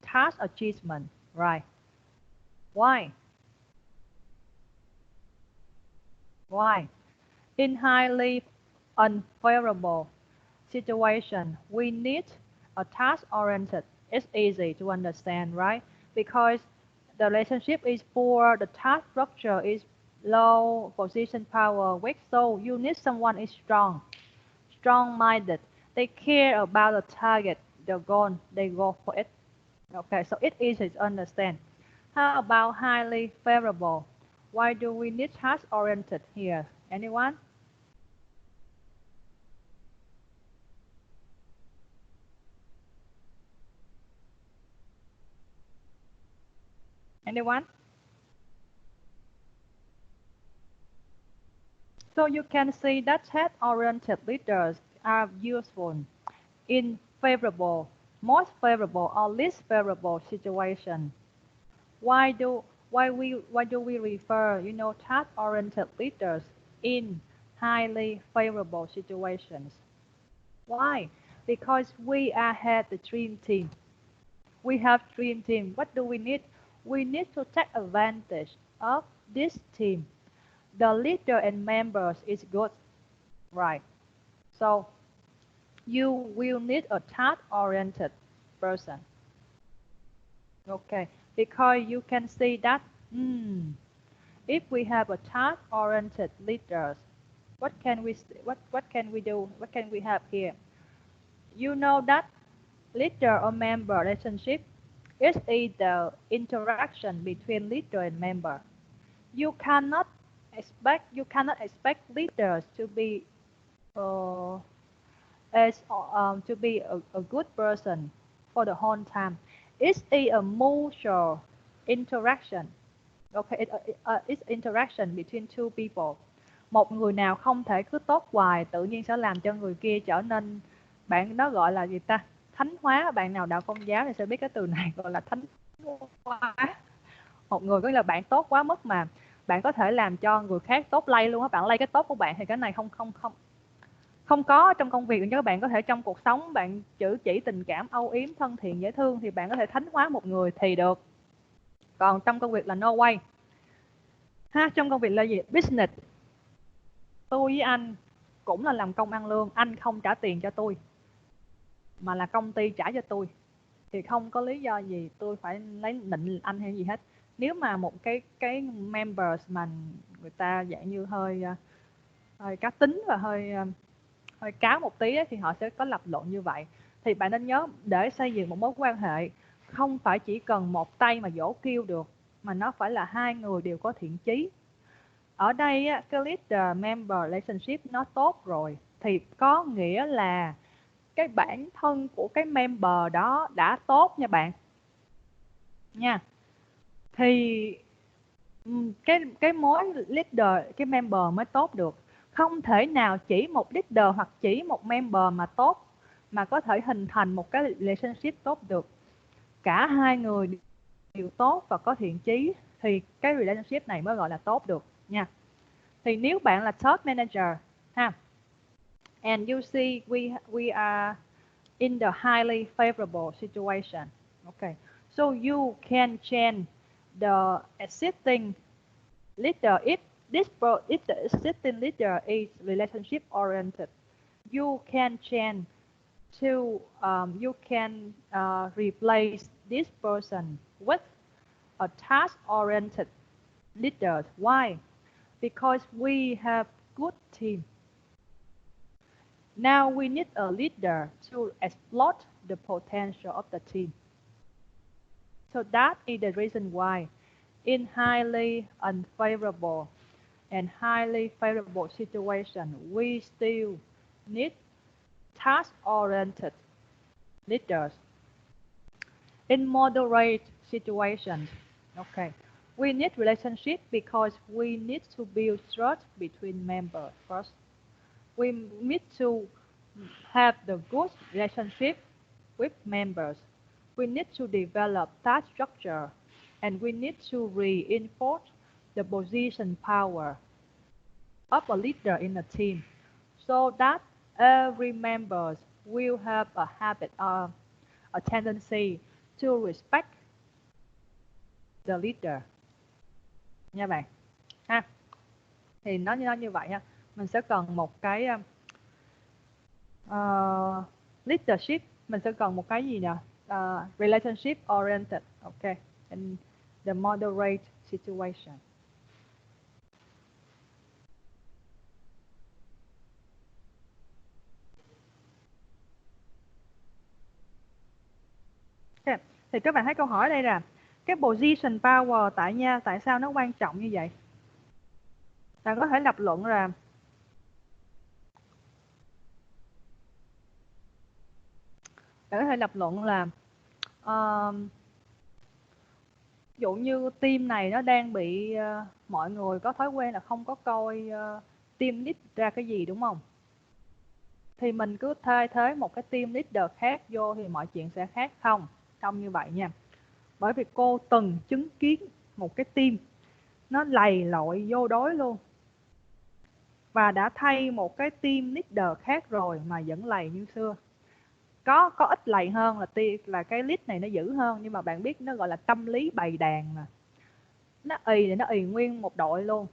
task achievement, right? Why? Why? In highly unfavorable situation, we need a task-oriented. It's easy to understand, right? Because the relationship is poor, the task structure is low, position power weak, so you need someone is strong-minded. They care about the target, the goal, they go for it. Okay, so it is easy to understand. How about highly favorable? Why do we need task-oriented here? Anyone? Anyone? So you can see that task-oriented leaders are useful in favorable, most favorable, or least favorable situation. Why do we refer, task-oriented leaders in highly favorable situations? Why? Because we had the dream team. We have dream team. What do we need? We need to take advantage of this team. The leader and members is good, right? So you will need a task-oriented person. Okay, because you can see that if we have a task-oriented leaders, what can we do? What can we have here? You know that leader or member relationship is either interaction between leader and member. You cannot expect leaders to be a good person for the whole time. It's a mutual interaction. Okay, it's interaction between two people. Một người nào không thể cứ tốt hoài, tự nhiên sẽ làm cho người kia trở nên, bạn nó gọi là gì ta? Thánh hóa. Bạn nào đạo Công giáo thì sẽ biết cái từ này gọi là thánh hóa. Một người có nghĩa là bạn tốt quá mức mà bạn có thể làm cho người khác tốt lây luôn á. Bạn lây cái tốt của bạn thì cái này không có trong công việc. Cho các bạn có thể trong cuộc sống bạn chữ chỉ tình cảm âu yếm thân thiện dễ thương thì bạn có thể thánh hóa một người thì được. Còn trong công việc là no way. Trong công việc là gì? Business. Tôi với anh cũng là làm công ăn lương, anh không trả tiền cho tôi mà là công ty trả cho tôi thì không có lý do gì tôi phải lấy nịnh anh hay gì hết. Nếu mà một cái members mà người ta dạng như hơi cá tính và hơi cáo một tí ấy, thì họ sẽ có lập luận như vậy. Thì bạn nên nhớ, để xây dựng một mối quan hệ không phải chỉ cần một tay mà dỗ kêu được, mà nó phải là hai người đều có thiện chí. Ở đây cái leader member relationship nó tốt rồi thì có nghĩa là cái bản thân của cái member đó đã tốt nha bạn nha. Thì cái mối leader, cái member mới tốt được. Không thể nào chỉ một leader hoặc chỉ một member mà tốt mà có thể hình thành một cái relationship tốt được. Cả hai người đều tốt và có thiện chí thì cái relationship này mới gọi là tốt được nha. Thì nếu bạn là top manager and you see we are in the highly favorable situation, okay, so you can change the existing leader. If the existing leader is relationship oriented, you can change to replace this person with a task oriented leader. Why? Because we have good team. Now we need a leader to exploit the potential of the team. So that is the reason why in highly unfavorable and highly favorable situation, we still need task-oriented leaders. In moderate situations, okay, we need relationship because we need to build trust between members first. We need to have the good relationship with members. We need to develop task structure and we need to reinforce the position power of a leader in a team so that every member will have a habit or a tendency to respect the leader nha bạn ha. Thì nó như vậy ha. Mình sẽ cần một cái leadership, mình sẽ cần một cái gì nè, relationship oriented, okay, in the moderate situation. Okay. Thì các bạn thấy câu hỏi đây là cái position power tại sao nó quan trọng như vậy? Bạn có thể lập luận là ví dụ như team này nó đang bị mọi người có thói quen là không có coi team lead ra cái gì, đúng không? Thì mình cứ thay thế một cái team leader khác vô thì mọi chuyện sẽ khác không? Không như vậy nha. Bởi vì cô từng chứng kiến một cái team nó lầy lội vô đối luôn. Và đã thay một cái team leader khác rồi mà vẫn lầy như xưa. Có ít lầy hơn là cái lead này nó dữ hơn, nhưng mà bạn biết nó gọi là tâm lý bầy đàn mà. Nó ì thì nó ì nguyên một đội luôn.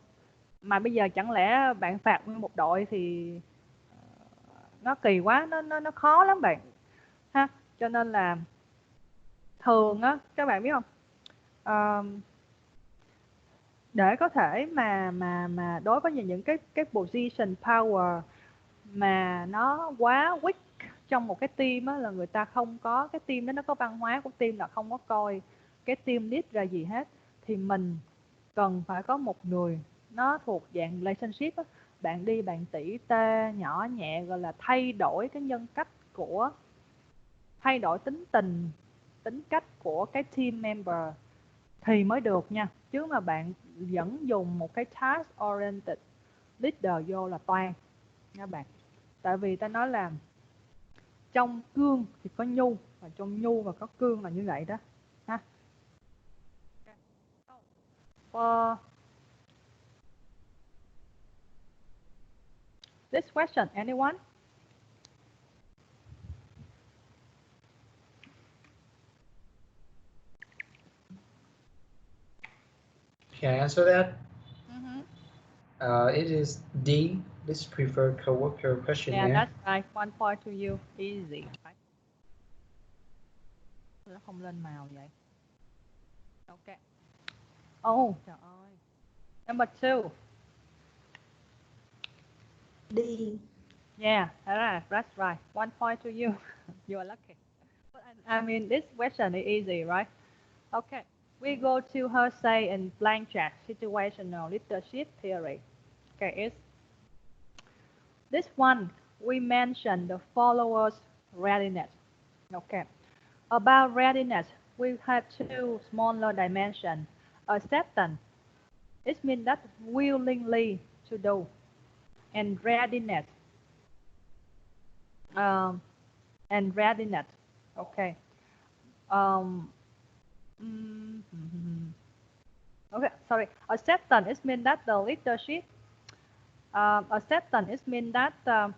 Mà bây giờ chẳng lẽ bạn phạt nguyên một đội thì nó kỳ quá, nó khó lắm bạn ha. Cho nên là thường á, các bạn biết không, để có thể mà đối với những cái position power mà nó quá weak trong một cái team á, là người ta không có, cái team đó nó có văn hóa của team là không có coi cái team lead ra gì hết, thì mình cần phải có một người nó thuộc dạng relationship á. Bạn đi bạn tỉ tê nhỏ nhẹ, gọi là thay đổi cái nhân cách của, thay đổi tính tình, tính cách của cái team member thì mới được nha. Chứ mà bạn vẫn dùng một cái task oriented leader vô là toan nha bạn. Tại vì ta nói là trong cương thì có nhu, và trong nhu và có cương là như vậy đó ha. This question, anyone? Can I answer that? Mm-hmm. It is D, this preferred coworker questionnaire. Yeah, that's right. 1 point to you. Easy. Right? Nó không lên màu vậy. Okay. Oh, trời ơi. Number 2. D. Yeah, that's right. 1 point to you. You are lucky. I mean, this question is easy, right? Okay. We go to her say in blank chat, situational leadership theory. Okay, it's this one. We mentioned the followers' readiness. Okay. About readiness, we have two smaller dimensions. Acceptance, it means that willingly to do, and readiness. And readiness. Okay. Okay, sorry. Acceptance, it means that the leadership. Acceptance, it means that the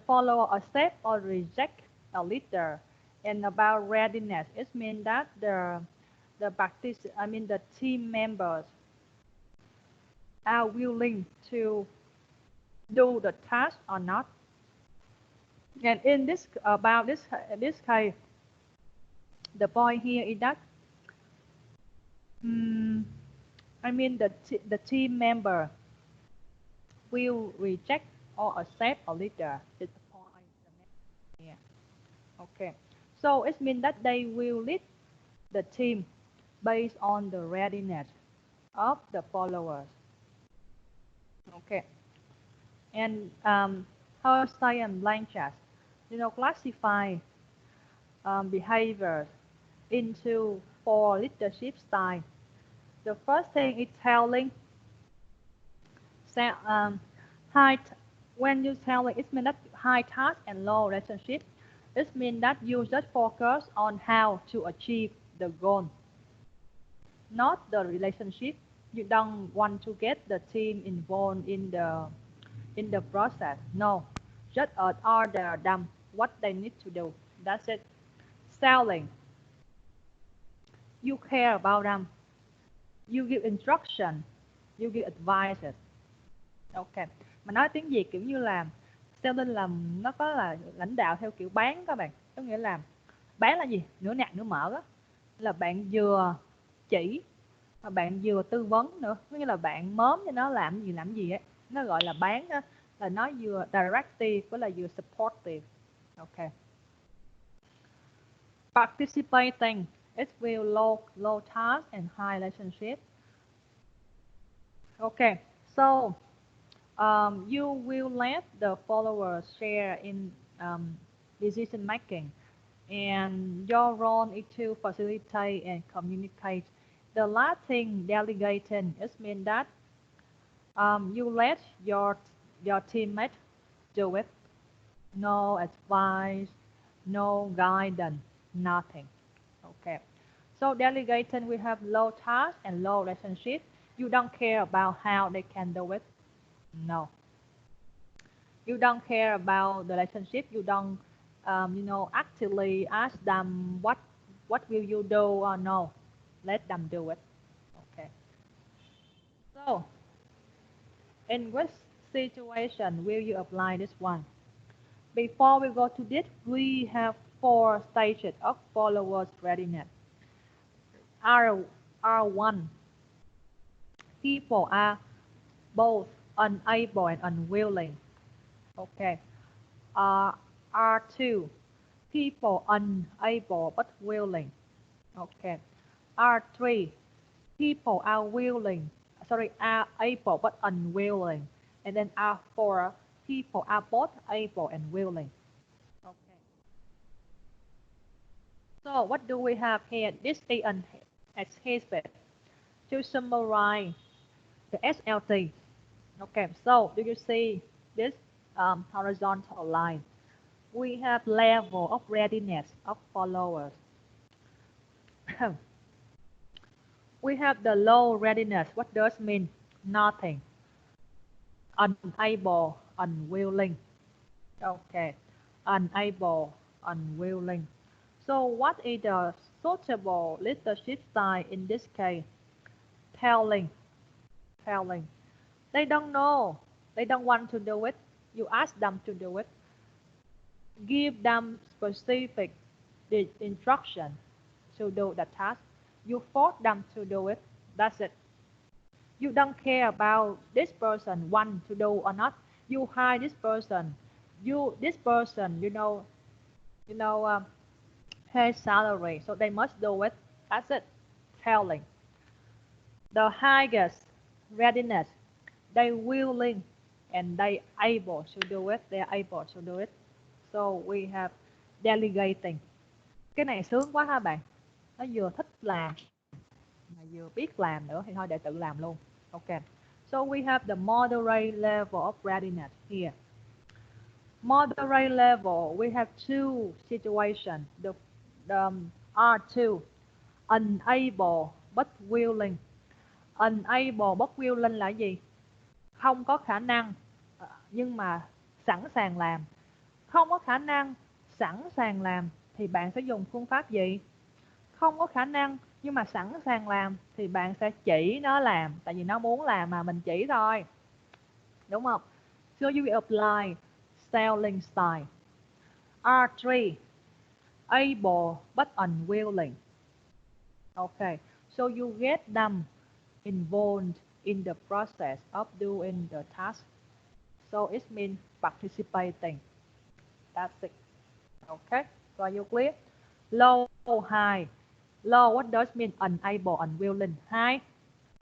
follower accept or reject a leader. And about readiness, it means that the team members are willing to do the task or not. And in this case, the point here is that the team member will reject or accept a leader. Is the point here. Okay. So it means that they will lead the team based on the readiness of the followers. Okay. And her science blank chat, classify behaviors into 4 leadership styles. The first thing is telling. When you telling, it means that high task and low relationship. It means that you just focus on how to achieve the goal, not the relationship. You don't want to get the team involved in the process. No, just order them what they need to do. That's it. Selling, you care about them. You give instruction, you give advices. Ok. Mà nói tiếng Việt kiểu như là selling là nó có là lãnh đạo theo kiểu bán các bạn. Có nghĩa là bán là gì? Nửa nạc nửa mở đó. Là bạn vừa chỉ mà bạn vừa tư vấn nữa. Có nghĩa là bạn mớm cho nó làm gì ấy. Nó gọi là bán đó. Là nó vừa directive với là vừa supportive. Ok. Participating, It will low task and high relationship. Okay, so you will let the followers share in decision making, and your role is to facilitate and communicate. The last thing, delegating, is mean that you let your teammates do it. No advice, no guidance, nothing. Okay. So delegating, we have low task and low relationship. You don't care about how they can do it. No. You don't care about the relationship. You don't, actively ask them what will you do or no. Let them do it. Okay. So, in which situation will you apply this one? Before we go to this, we have 4 stages of followers readiness. R1, people are both unable and unwilling. Okay. R2, people unable but willing. Okay. R3, people are able but unwilling. And then R4, people are both able and willing. Okay. So what do we have here? This is an exhibit to summarize the SLT. Okay, so do you see this horizontal line? We have level of readiness of followers. We have the low readiness. What does it mean? Nothing. Unable, unwilling. Okay, unable, unwilling. So what is the suitable leadership style in this case? Telling. They don't know. They don't want to do it. You ask them to do it. Give them specific instruction to do the task. You force them to do it. That's it. You don't care about this person want to do or not. You hire this person. This person, pay salary, so they must do it. That's it. Telling. The highest readiness, they willing and they able to do it. They are able to do it. So we have delegating. Cái này sướng quá ha bạn. Nó vừa thích làm mà vừa biết làm nữa thì thôi để tự làm luôn. Okay. So we have the moderate level of readiness here. Moderate level, we have 2 situations. The R2, unable but willing. Unable but willing là gì? Không có khả năng nhưng mà sẵn sàng làm. Không có khả năng, sẵn sàng làm thì bạn sẽ dùng phương pháp gì? Không có khả năng nhưng mà sẵn sàng làm thì bạn sẽ chỉ nó làm, tại vì nó muốn làm mà mình chỉ thôi. Đúng không? So you will apply selling style. R3, able but unwilling. Okay, so you get them involved in the process of doing the task. So it means participating. That's it. Okay, so are you clear? Low, high. Low, what does mean? Unable, unwilling. High,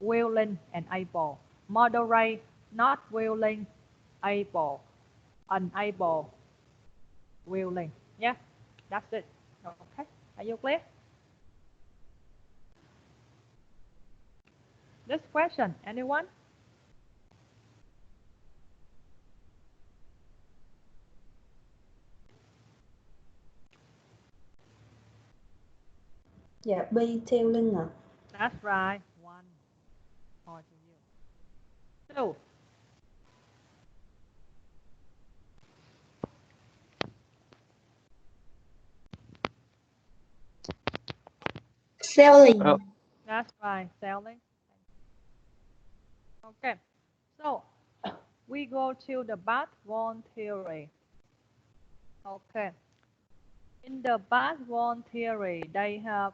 willing and able. Moderate, not willing, able, unable, willing. Yeah, that's it. Okay, are you clear? This question, anyone? Dạ, B telling ạ. That's right. 1 point to you. 2. Selling. That's right, selling. Okay, so we go to the backbone theory. Okay, in the backbone theory, they have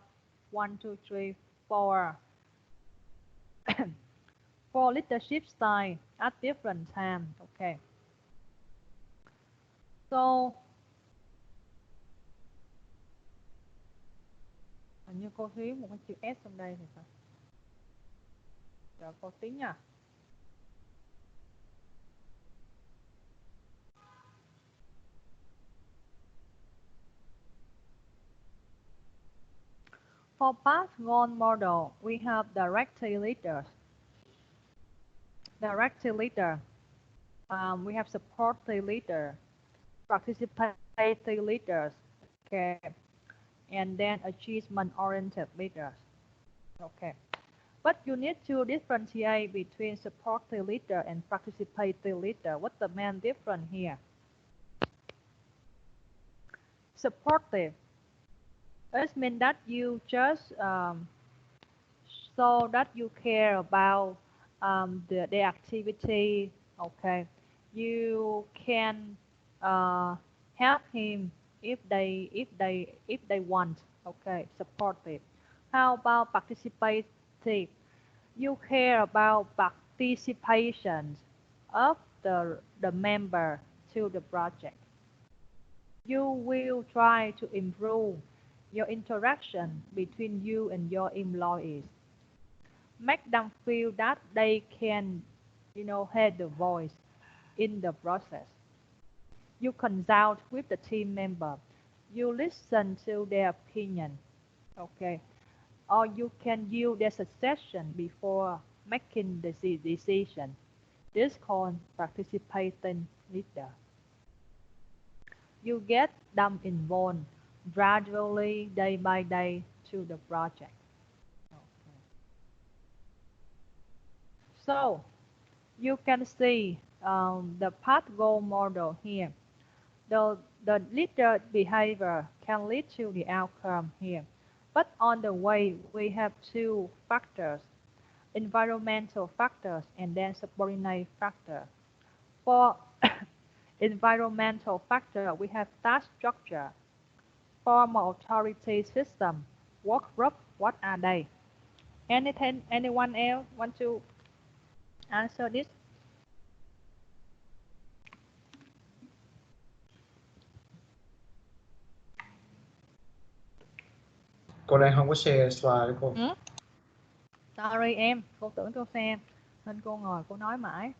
1, 2, 3, 4 4 leadership style at different time. Okay, so Hình như cô thiếu một cái chữ S trong đây thì phải. Rồi cô tí nha. For path goal model, we have directory leaders. Directory leader. We have supporting leader, participating leaders, okay, and then achievement-oriented leaders. Okay. But you need to differentiate between supporting leader and participating leader. What's the main difference here? Supportive. It means that you just show that you care about the activity. Okay, you can help him if they want. Okay, supportive. How about participative? You care about participation of the member to the project. You will try to improve your interaction between you and your employees. Make them feel that they can, hear the voice in the process. You consult with the team member. You listen to their opinion. Okay. Or you can use their suggestion before making the decision. This called participating leader. You get them involved gradually, day by day, to the project. Okay. So you can see the path goal model here. The leader behavior can lead to the outcome here. But on the way, we have two factors, environmental factors and then subordinate factor. For environmental factor, we have task structure, formal authority system, work group, what are they? Anyone else want to answer this? Cô đang không có share slide cô. Sorry em, cô tưởng cô xem nên cô ngồi cô nói mãi.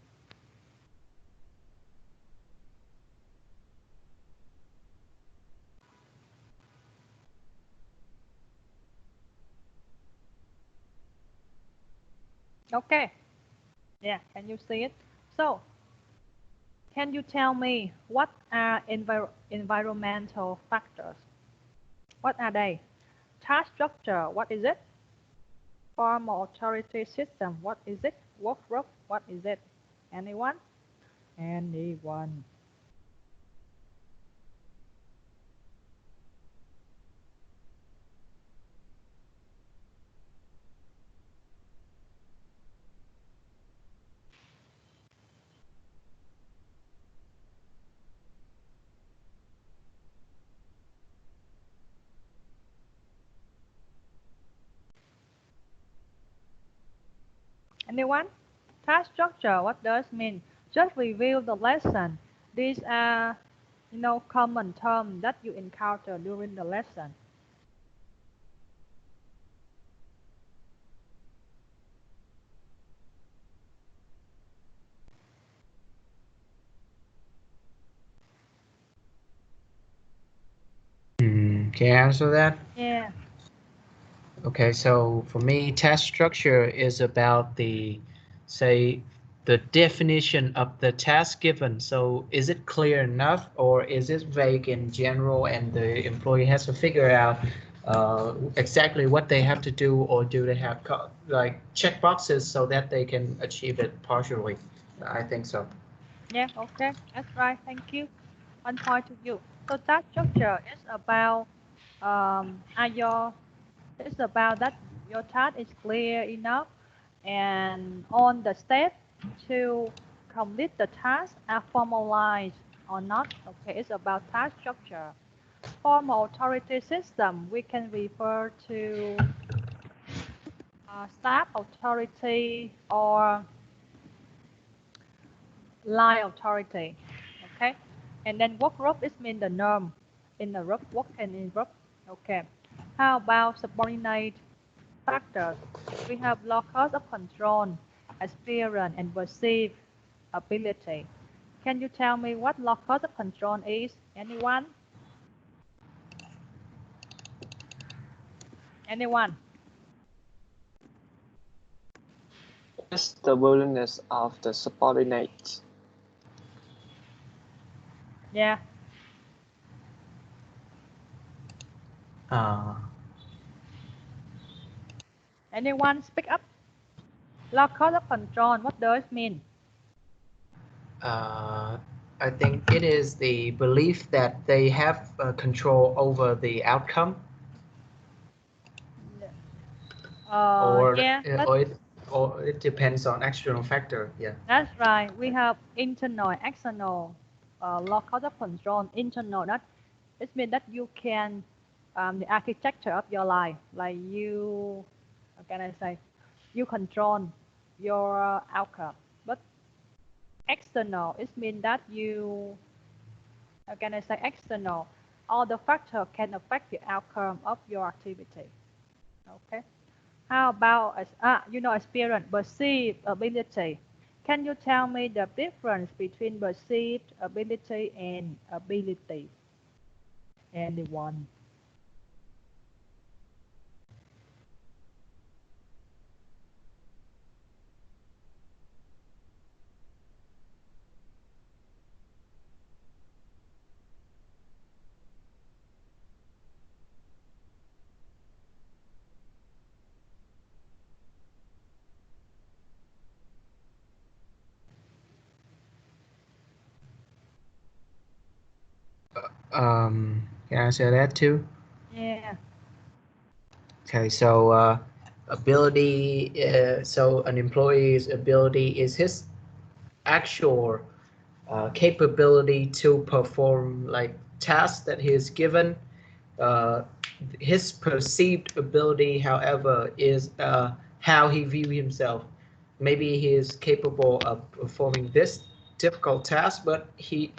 Okay. Yeah, can you see it? So, can you tell me what are environmental factors? What are they? Task structure, what is it? Formal authority system, what is it? Work group, what is it? Anyone? Anyone? Anyone? Task structure, what does mean? Just review the lesson. These are, common terms that you encounter during the lesson. Can I answer that? Yeah. Okay, so for me, task structure is about the definition of the task given. So is it clear enough or is it vague in general and the employee has to figure out exactly what they have to do, or do they have like check boxes so that they can achieve it partially? I think so. Yeah, okay, that's right. Thank you. One point to you. So task structure is about it's about that your task is clear enough and on the step to complete the task are formalized or not. Okay, it's about task structure. Formal authority system, we can refer to staff authority or line authority. Okay, and then work group is mean the norm in the group, work and in group. Okay, How about subordinate factors? We have locus of control, experience, and perceived ability. Can you tell me what locus of control is? Anyone? Anyone? It's the willingness of the subordinate. Yeah. Anyone speak up? Locus of control, what does it mean? I think it is the belief that they have control over the outcome, or Yeah, or it depends on external factor. Yeah. that's right. We have internal, external, locus of control. Internal, that it means that you can, the architecture of your life, like you, how can I say, you control your outcome. But external, it means that you, how can I say, external, all the factors can affect the outcome of your activity. Okay. How about experience, perceived ability? Can you tell me the difference between perceived ability and ability? Anyone? Can I answer that too? Yeah. Okay, so ability. So an employee's ability is his actual capability to perform like tasks that he is given. Uh, his perceived ability, however, is how he views himself. Maybe he is capable of performing this difficult task, but he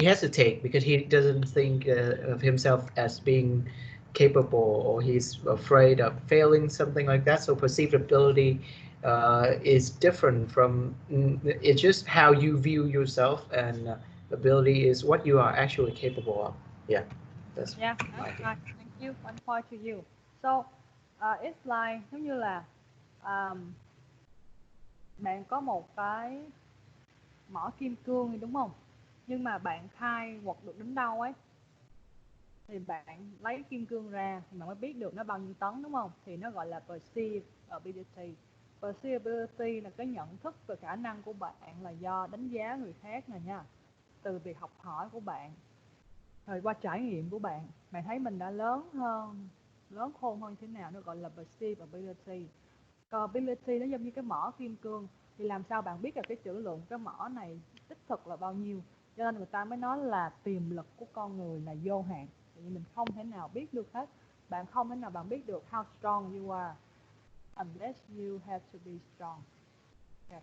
hesitates because he doesn't think of himself as being capable, or he's afraid of failing, something like that. So perceived ability is different from, it's just how you view yourself, and ability is what you are actually capable of. Yeah, that's Yeah, my that's idea. right. Thank you. One point to you. So, it's like giống như là um, bạn có một cái mỏ kim cương đúng không? Nhưng mà bạn khai quật được đến đâu ấy thì bạn lấy kim cương ra thì bạn mới biết được nó bao nhiêu tấn đúng không? Thì nó gọi là perceived ability. Perceived ability là cái nhận thức về khả năng của bạn là do đánh giá người khác nè nha. Từ việc học hỏi của bạn, rồi qua trải nghiệm của bạn, bạn thấy mình đã lớn hơn, lớn khôn hơn thế nào, nó gọi là perceived ability. Còn ability nó giống như cái mỏ kim cương, thì làm sao bạn biết là cái trữ lượng cái mỏ này đích thực là bao nhiêu, cho nên người ta mới nói là tiềm lực của con người là vô hạn, thì mình không thể nào biết được hết, bạn không thể nào bạn biết được how strong you are unless you have to be strong. Okay.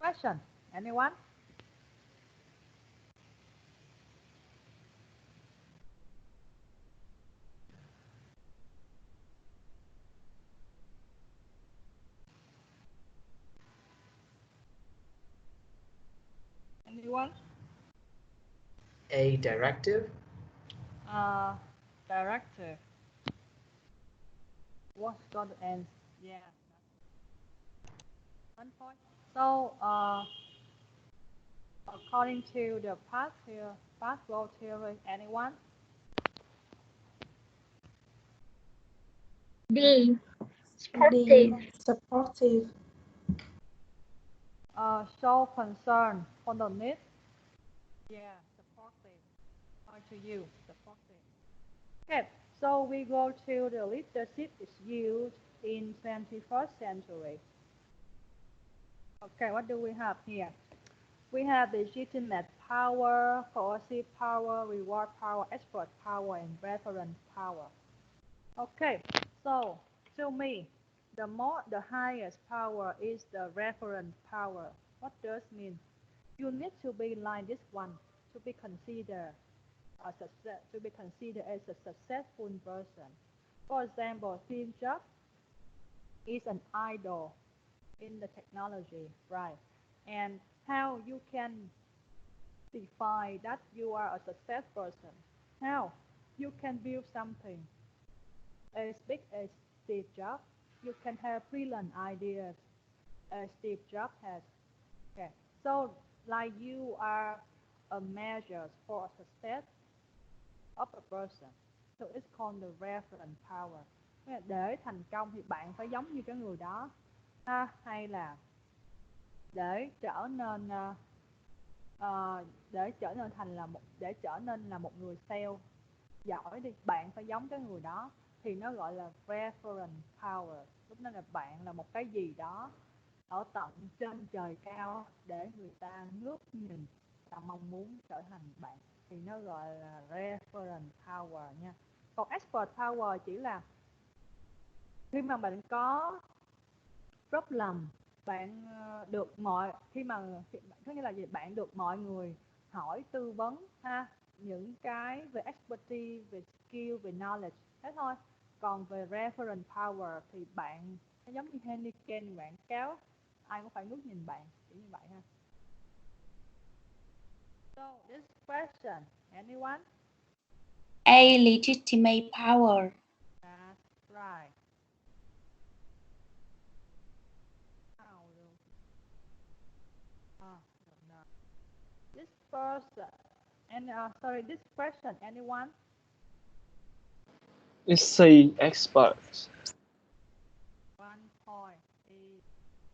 Question, anyone? Anyone? A directive. Director. What's got the end? Yeah. 1 point. So, according to the past here, past role theory, anyone? D. D. Sportive. Supportive. Show concern for the needs. Yeah, supportive. Point to you, supportive. Okay, so we go to the leadership is used in 21st century. Okay, what do we have here? We have legitimate power, coercive power, reward power, expert power, and reference power. Okay, so to me, the highest power is the reference power. What does mean? You need to be like this one to be considered. to be considered as a successful person. For example, Steve Jobs is an idol in the technology, right? And how you can define that you are a success person? How you can build something as big as Steve Jobs? You can have brilliant ideas as Steve Jobs has. Okay, so like you are a measure for success of a person. So it's called the reference power. Để thành công thì bạn phải giống như cái người đó, hay là để trở nên để trở nên là một người sale giỏi đi, bạn phải giống cái người đó thì nó gọi là reference power. Lúc đó là bạn là một cái gì đó ở tận trên trời cao để người ta ngước nhìn và mong muốn trở thành bạn, thì nó gọi là reference power nha. Còn expert power chỉ là khi mà bạn có problem, bạn được có nghĩa là gì, bạn được mọi người hỏi tư vấn những cái về expertise, về skill, về knowledge, thế thôi. Còn về reference power thì bạn nó giống như Heineken, bạn kéo ai cũng phải ngước nhìn bạn, kiểu như vậy ha. So this question, anyone? A. Legitimate power. That's right. No. This person, this question, anyone? It's C, experts. 1 point.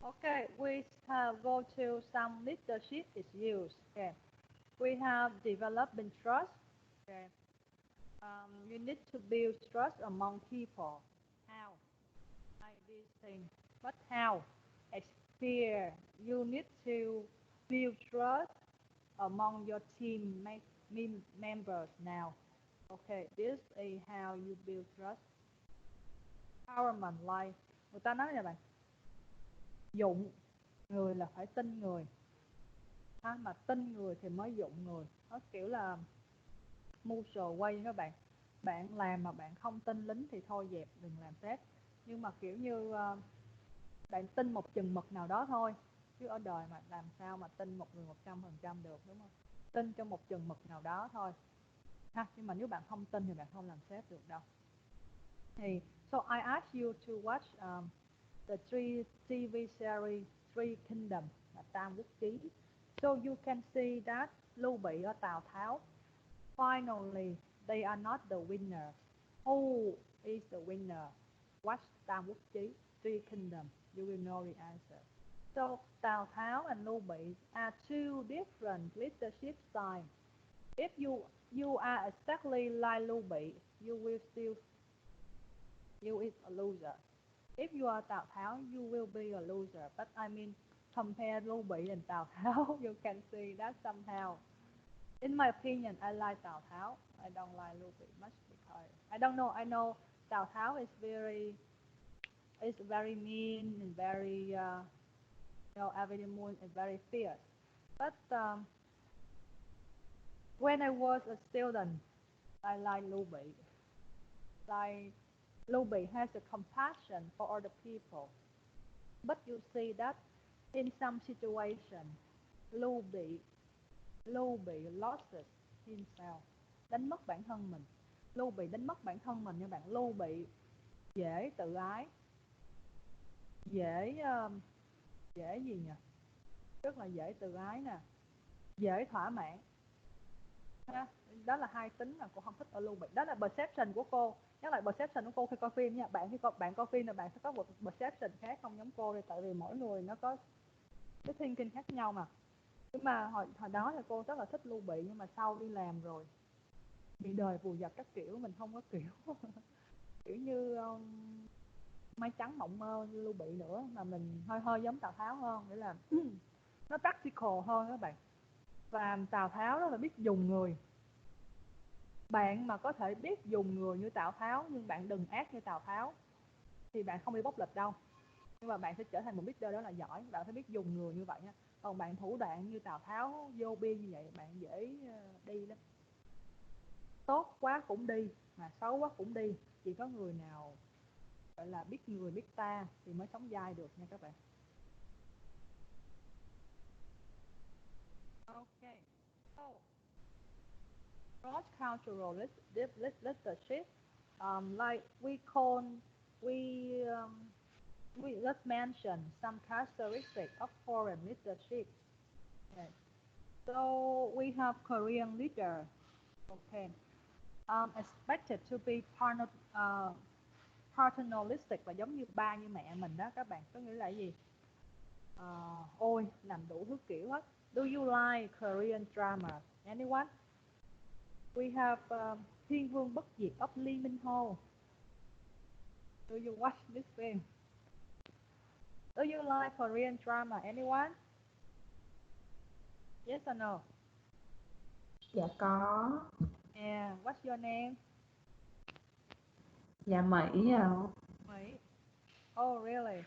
Okay, we have go to some leadership issues. Okay, we have developing trust. Okay, you need to build trust among people. How? Like this thing. But how? Experience. You need to build trust among your team members now. Okay, this is how you build trust. Empowerment, like người ta nói là bạn dụng người là phải tin người, mà tin người thì mới dụng người. Nó kiểu là mutual way các bạn. Bạn làm mà bạn không tin lính thì thôi dẹp, đừng làm sếp. Nhưng mà kiểu như bạn tin một chừng mực nào đó thôi, chứ ở đời mà làm sao mà tin một người 100% được, đúng không? Tin trong một chừng mực nào đó thôi nhưng mà nếu bạn không tin thì bạn không làm sếp được đâu. Thì so I ask you to watch the TV series Three Kingdoms, là Tam Quốc Chí. So you can see that Lưu Bị or Tào Tháo, finally they are not the winner. Who is the winner? Watch Tam Quốc Chí, Three Kingdoms, you will know the answer. So Tào Tháo and Lưu Bị are two different leadership styles. If you are exactly like Lưu Bị, you is a loser. If you are Tào Tháo, you will be a loser. But I mean, compare Lưu Bị and Tào Tháo, you can see that somehow. In my opinion, I like Tào Tháo. I don't like Lưu Bị much because I don't know. I know Tào Tháo is very mean and very very mean and very fierce. But when I was a student, I like Lưu Bị. Like Lưu Bị has a compassion for other people. But you see that in some situation, Lưu Bị loses himself, đánh mất bản thân mình. Lưu Bị đánh mất bản thân mình nha bạn. Lưu Bị dễ tự ái, dễ gì nhỉ? Rất là dễ tự ái nè, dễ thỏa mãn. Đó là hai tính mà cô không thích ở Lưu Bị. Đó là perception của cô. Nhắc lại perception của cô khi coi phim nha. Khi bạn coi phim là bạn sẽ có một perception khác, không giống cô đây, tại vì mỗi người nó có cái thinking khác nhau mà. Nhưng mà hồi đó là cô rất là thích Lưu Bị, nhưng mà sau đi làm rồi bị đời vùi dập các kiểu, mình không có kiểu kiểu như mái trắng mộng mơ như Lưu Bị nữa, mà mình hơi giống Tào Tháo hơn, nghĩa là nó practical hơn các bạn. Và Tào Tháo đó là biết dùng người. Bạn mà có thể biết dùng người như Tào Tháo nhưng bạn đừng ác như Tào Tháo thì bạn không bị bóc lột đâu, nhưng mà bạn sẽ trở thành một leader đó là giỏi. Bạn phải biết dùng người như vậy nha. Còn bạn thủ đoạn như Tào Tháo vô biên như vậy, bạn dễ đi lắm. tốt quá cũng đi, mà xấu quá cũng đi. Chỉ có người nào gọi là biết người biết ta thì mới sống dai được nha các bạn. Okay. So, cross-cultural leadership, like we let's mention some characteristics of foreign leadership. Okay. So we have Korean leader. Okay. Expected to be paternalistic, là giống như ba như mẹ mình đó các bạn. Có nghĩa là gì? Ôi, làm đủ thứ kiểu hết. Do you like Korean drama? Anyone? We have Thiên Vương Bất Diệt of Lee Min Ho. Do you watch this film? Do you like Korean drama? Anyone? Yes or no? Dạ có. Yeah. What's your name? Dạ Mỹ à. Mỹ. Oh, really?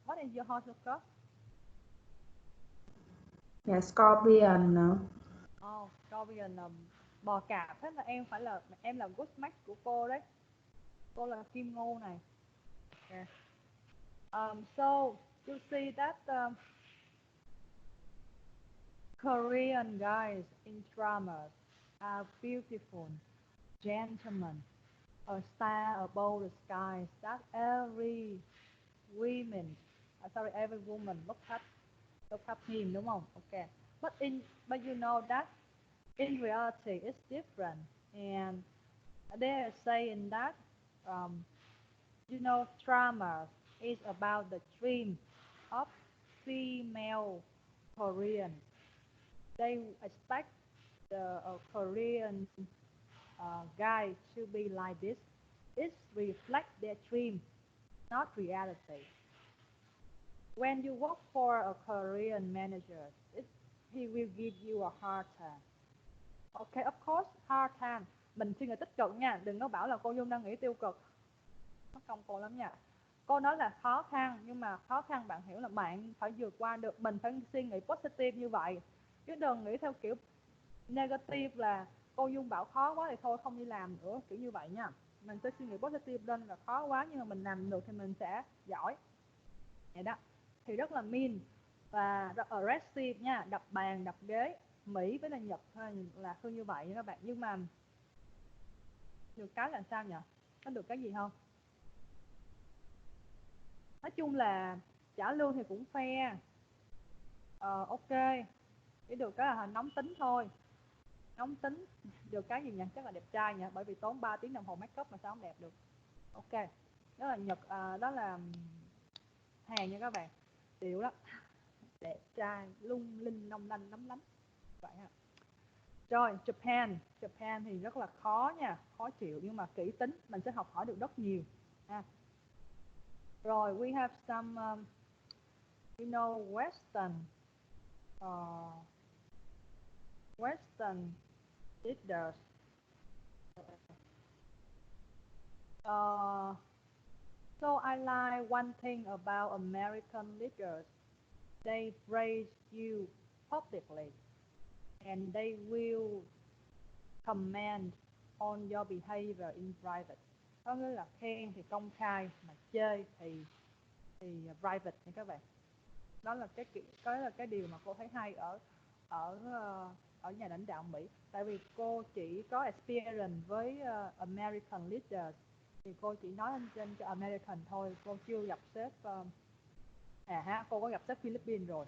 What is your horoscope? Dạ Scorpion nữa. Oh, Scorpion là bò cạp. Thế là em là good match của cô đấy. Cô là Kim Ngô này. Yeah. So you see that Korean guys in dramas are beautiful, gentlemen, a star above the skies that every woman look up him, đúng không? Okay. But you know that in reality it's different, and they are saying that drama is about the dream of female Korean. They expect the Korean guy to be like this. It reflects their dream, not reality. When you work for a Korean manager, he will give you a hard time. Okay, of course, hard time. Mình suy nghĩ tích cực nha, đừng có bảo là cô Dung đang nghĩ tiêu cực. Nó công cô lắm nha. Cô nói là khó khăn, nhưng mà khó khăn bạn hiểu là bạn phải vượt qua được. Mình phải suy nghĩ positive như vậy, chứ đừng nghĩ theo kiểu negative là cô Dung bảo khó quá thì thôi không đi làm nữa, kiểu như vậy nha. Mình sẽ suy nghĩ positive lên là khó quá nhưng mà mình làm được thì mình sẽ giỏi. Vậy đó. Thì rất là mean và rất aggressive nha, đập bàn, đập ghế. Mỹ với là Nhật là cứ như vậy các bạn. Nhưng mà được cái là sao nhỉ? Có được cái gì không? Nói chung là trả lương thì cũng fair. Ok. Chỉ được cái là nóng tính thôi. Nóng tính. Được cái gì nhỉ? Chắc là đẹp trai nhỉ? Bởi vì tốn 3 tiếng đồng hồ make up mà sao không đẹp được. Ok. Đó là Nhật, đó là Hàn nha các bạn. Điệu lắm. Đẹp trai, lung linh, long lanh lắm lắm. Vậy ha. Rồi, Japan thì rất là khó nha, khó chịu nhưng mà kỹ tính, mình sẽ học hỏi được rất nhiều. Rồi, we have some, Western leaders. So I like one thing about American leaders. They praise you publicly, and they will comment on your behavior in private. Có nghĩa là khen thì công khai, mà chê thì private nha các bạn. Đó là cái điều mà cô thấy hay ở nhà lãnh đạo Mỹ. Tại vì cô chỉ có experience với American leaders thì cô chỉ nói lên trên cho American thôi, cô chưa gặp sếp. Cô có gặp sếp Philippines rồi.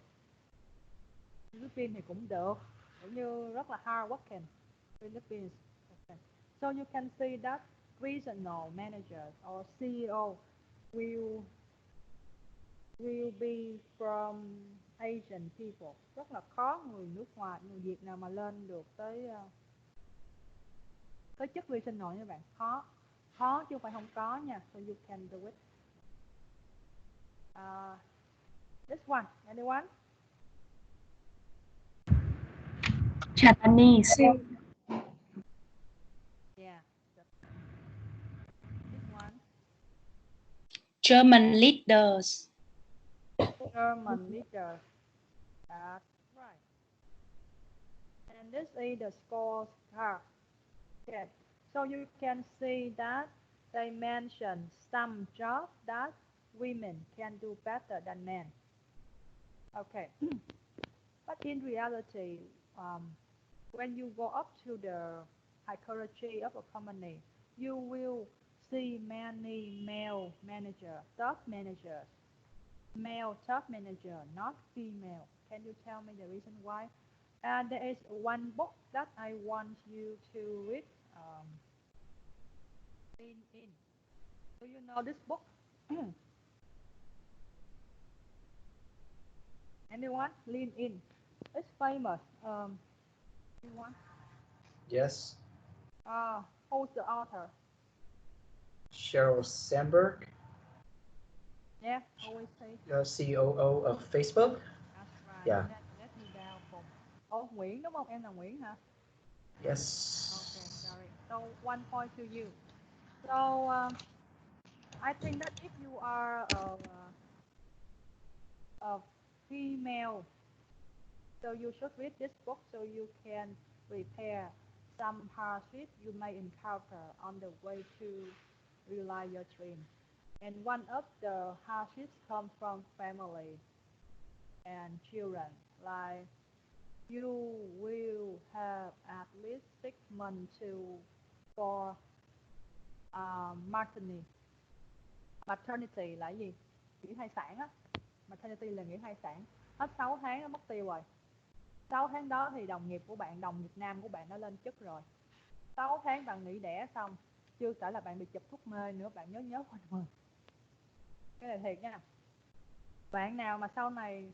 Philippines thì cũng được, cũng như rất là hard working. Philippines. Okay. So you can see that regional managers or CEO will be from Asian people. Rất là khó người nước ngoài, người Việt nào mà lên được tới chức regional như bạn. Khó chứ không phải không có nha. So you can do it. This one, anyone? Japanese. Yeah. This one. German leaders. German leaders. That's right. And this is the scorecard. Okay, so you can see that they mention some jobs that women can do better than men. Okay, but in reality, when you go up to the hierarchy of a company, you will see many male top managers, not female. Can you tell me the reason why? And there is one book that I want you to read. Lean In. Do you know this book? Anyone? Lean In. It's famous. Anyone? Yes. Who's the author? Sheryl Sandberg, Yeah, who is he? COO of Facebook. That's right. Yeah. Let me down from. Nguyễn đúng không? Em là Nguyễn hả? Yes. Okay, sorry. So 1 point to you. So I think that if you are a female, so you should read this book so you can prepare some hardship you may encounter on the way to realize your dream. And one of the hardships come from family and children. Like you will have at least 6 months for maternity là gì? Nghỉ thai sản á. Maternity là nghỉ thai sản. Hết 6 tháng nó mất tiêu rồi. 6 tháng đó thì đồng nghiệp nam của bạn nó lên chức rồi. 6 tháng bạn nghỉ đẻ xong, chưa kể là bạn bị chụp thuốc mê nữa, bạn nhớ quên mình. Cái này thiệt nha. Bạn nào mà sau này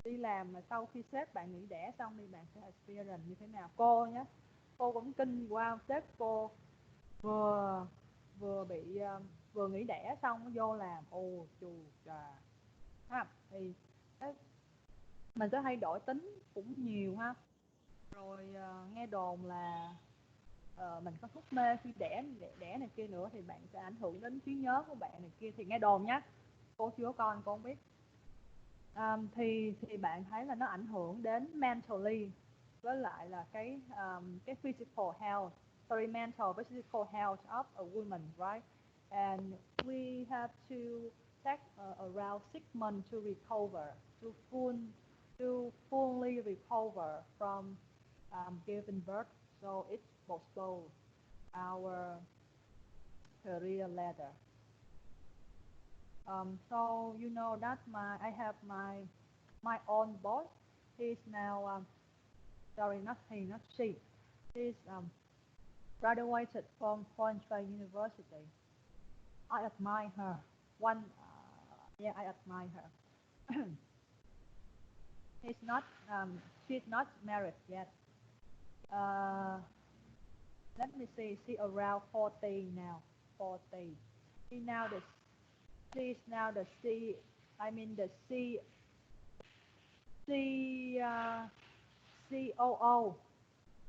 đi làm mà sau khi sếp bạn nghỉ đẻ xong thì bạn sẽ experience như thế nào? Cô nhé, cô cũng kinh qua sếp cô vừa bị vừa nghỉ đẻ xong nó vô làm ồ chù chà ha, thì mình sẽ thay đổi tính cũng nhiều ha. Rồi nghe đồn là mình có thuốc mê khi đẻ này kia nữa thì bạn sẽ ảnh hưởng đến trí nhớ của bạn này kia, thì nghe đồn nhá, cô chưa có con cô không biết. Thì bạn thấy là nó ảnh hưởng đến mentally với lại là cái physical health, sorry, mental với physical health of a woman, right? And we have to take around 6 months to recover, to fully recover from giving birth, so it postpones our career ladder. So you know that I have my own boss. He's now sorry, not he, not she. He's graduated from Cornell University. I admire her. Yeah, I admire her. She's not married yet. Let me see. She's around 40 now. 40. She's now the COO,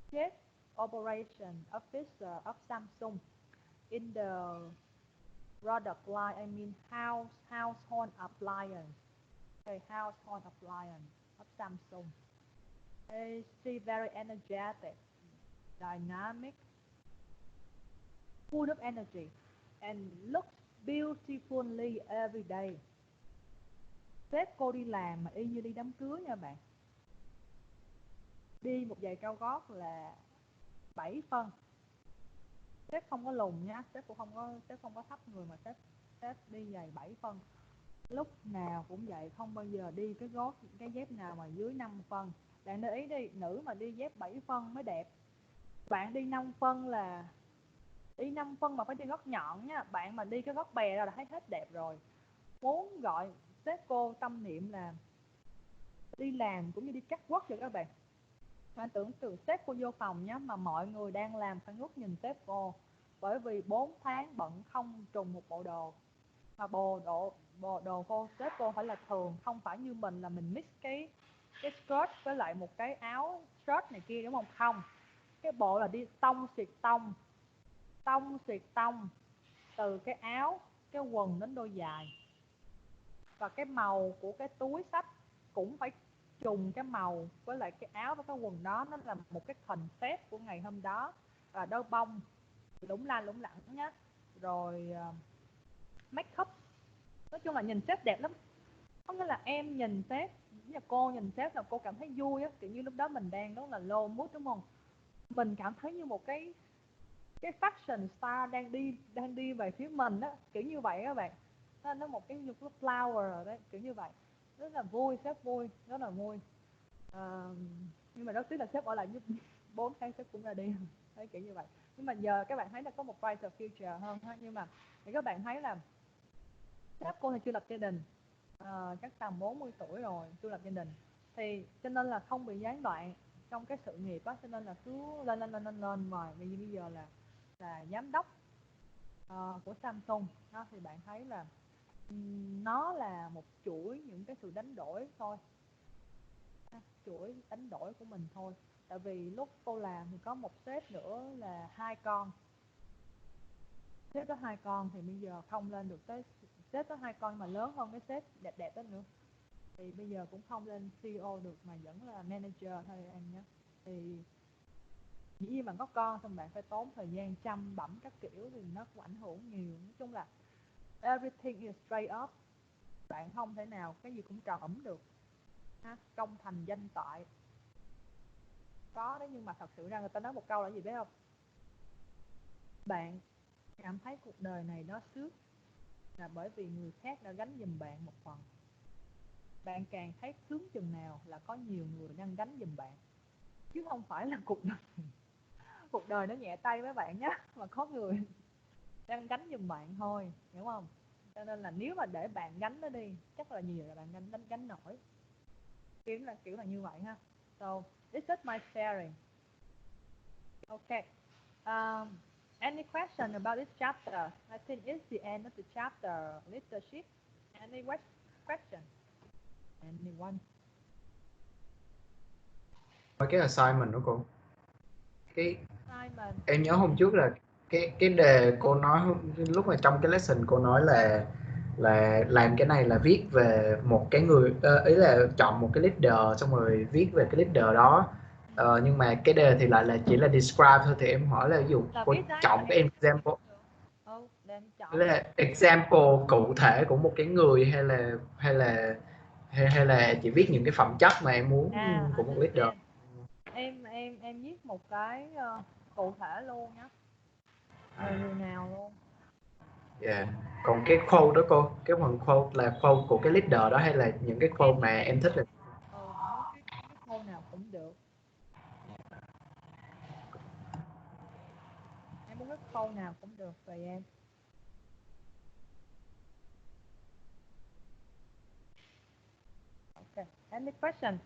Chief Operation Officer of Samsung in the product line. Household appliance. Okay, household appliance of Samsung. She's very energetic, dynamic, full of energy, and looks beautifully every day. Sếp cô đi làm mà y như đi đám cưới nha bạn. Đi một giày cao gót là 7 phân. Sếp không có lùn nha, sếp không có thấp người mà sếp đi giày 7 phân. Lúc nào cũng vậy, không bao giờ đi cái dép nào mà dưới 5 phân. Bạn để ý đi, nữ mà đi dép 7 phân mới đẹp. Bạn đi 5 phân mà phải đi gót nhọn nha. Bạn mà đi cái gót bè ra là thấy hết đẹp rồi. Muốn gọi sếp cô tâm niệm là đi làm cũng như đi cắt quất vậy các bạn. Bạn tưởng tượng sếp cô vô phòng nhé, mà mọi người đang làm phải ngước nhìn sếp cô, bởi vì 4 tháng bận không trùng một bộ đồ, mà bộ đồ cô sếp cô phải là thường, không phải như mình là mình mix cái skirt với lại một cái áo shirt này kia đúng không? Không, cái bộ là đi tông xịt tông từ cái áo, cái quần đến đôi giày, và cái màu của cái túi xách cũng phải trùng cái màu với lại cái áo với cái quần đó, nó là một cái concept của ngày hôm đó. Đôi bông lủng lẳng nhá, rồi make up, nói chung là nhìn sếp đẹp lắm. Có nghĩa là em nhìn sếp, như là cô nhìn sếp là cô cảm thấy vui á, kiểu như lúc đó mình đang rất là low mood đúng không, mình cảm thấy như một cái fashion star đang đi về phía mình á, kiểu như vậy các bạn. Nó một cái như cái flower rồi đấy, kiểu như vậy, rất là vui, sếp vui, rất là vui. Nhưng mà rất tiếc là sếp ở lại giúp 4 tháng sếp cũng ra đi đấy, kiểu như vậy. Nhưng mà giờ các bạn thấy là có một brighter future hơn ha. Nhưng mà thì các bạn thấy là sếp cô thì chưa lập gia đình, chắc tầm 40 tuổi rồi, chưa lập gia đình, thì cho nên là không bị gián đoạn trong cái sự nghiệp á, cho nên là cứ lên mà bây giờ là giám đốc của Samsung đó. Thì bạn thấy là nó là một chuỗi những cái sự đánh đổi thôi, chuỗi đánh đổi của mình thôi. Tại vì lúc cô làm thì có một sếp nữa là 2 con, sếp có 2 con thì bây giờ không lên được tới, sếp có 2 con mà lớn hơn cái sếp đẹp đẹp đó nữa, thì bây giờ cũng không lên CEO được mà vẫn là manager thôi em nhé. Thì dĩ nhiên bạn có con xong bạn phải tốn thời gian chăm bẵm các kiểu thì nó cũng ảnh hưởng nhiều. Nói chung là everything is straight up, bạn không thể nào cái gì cũng tròn ẩm được ha. Công thành danh toại có đấy, nhưng mà thật sự ra người ta nói một câu là gì biết không, bạn cảm thấy cuộc đời này nó sướng là bởi vì người khác đã gánh giùm bạn một phần. Bạn càng thấy sướng chừng nào là có nhiều người đang gánh giùm bạn, chứ không phải là cuộc đời nó nhẹ tay với bạn nhé, mà có người đang gánh giùm bạn thôi, hiểu không? Cho nên là nếu mà để bạn gánh nó đi, chắc là nhiều là bạn gánh nổi, kiểu là như vậy ha. So this is my sharing. Okay. Any question about this chapter? I think it's the end of the chapter leadership. Any question? Anyone? Cái assignment đó cô, cái Simon. em nhớ hôm trước là cái đề cô nói lúc mà trong cái lesson cô nói là làm cái này là viết về một cái người, ý là chọn một cái leader xong rồi viết về cái leader đó. Nhưng mà cái đề thì lại là chỉ là describe thôi, thì em hỏi là ví dụ Là cô viết đấy, chọn cái example, để em chọn. là example cụ thể của một cái người hay là chỉ viết những cái phẩm chất mà em muốn của một leader. Em viết một cái cụ thể luôn nhé, người nào luôn. Yeah. Còn cái quote đó cô, cái phần quote là quote của cái leader đó hay là những cái quote mà em thích là Bạn muốn cái câu nào cũng được. Em muốn cái câu nào cũng được tùy em. Okay. Any question?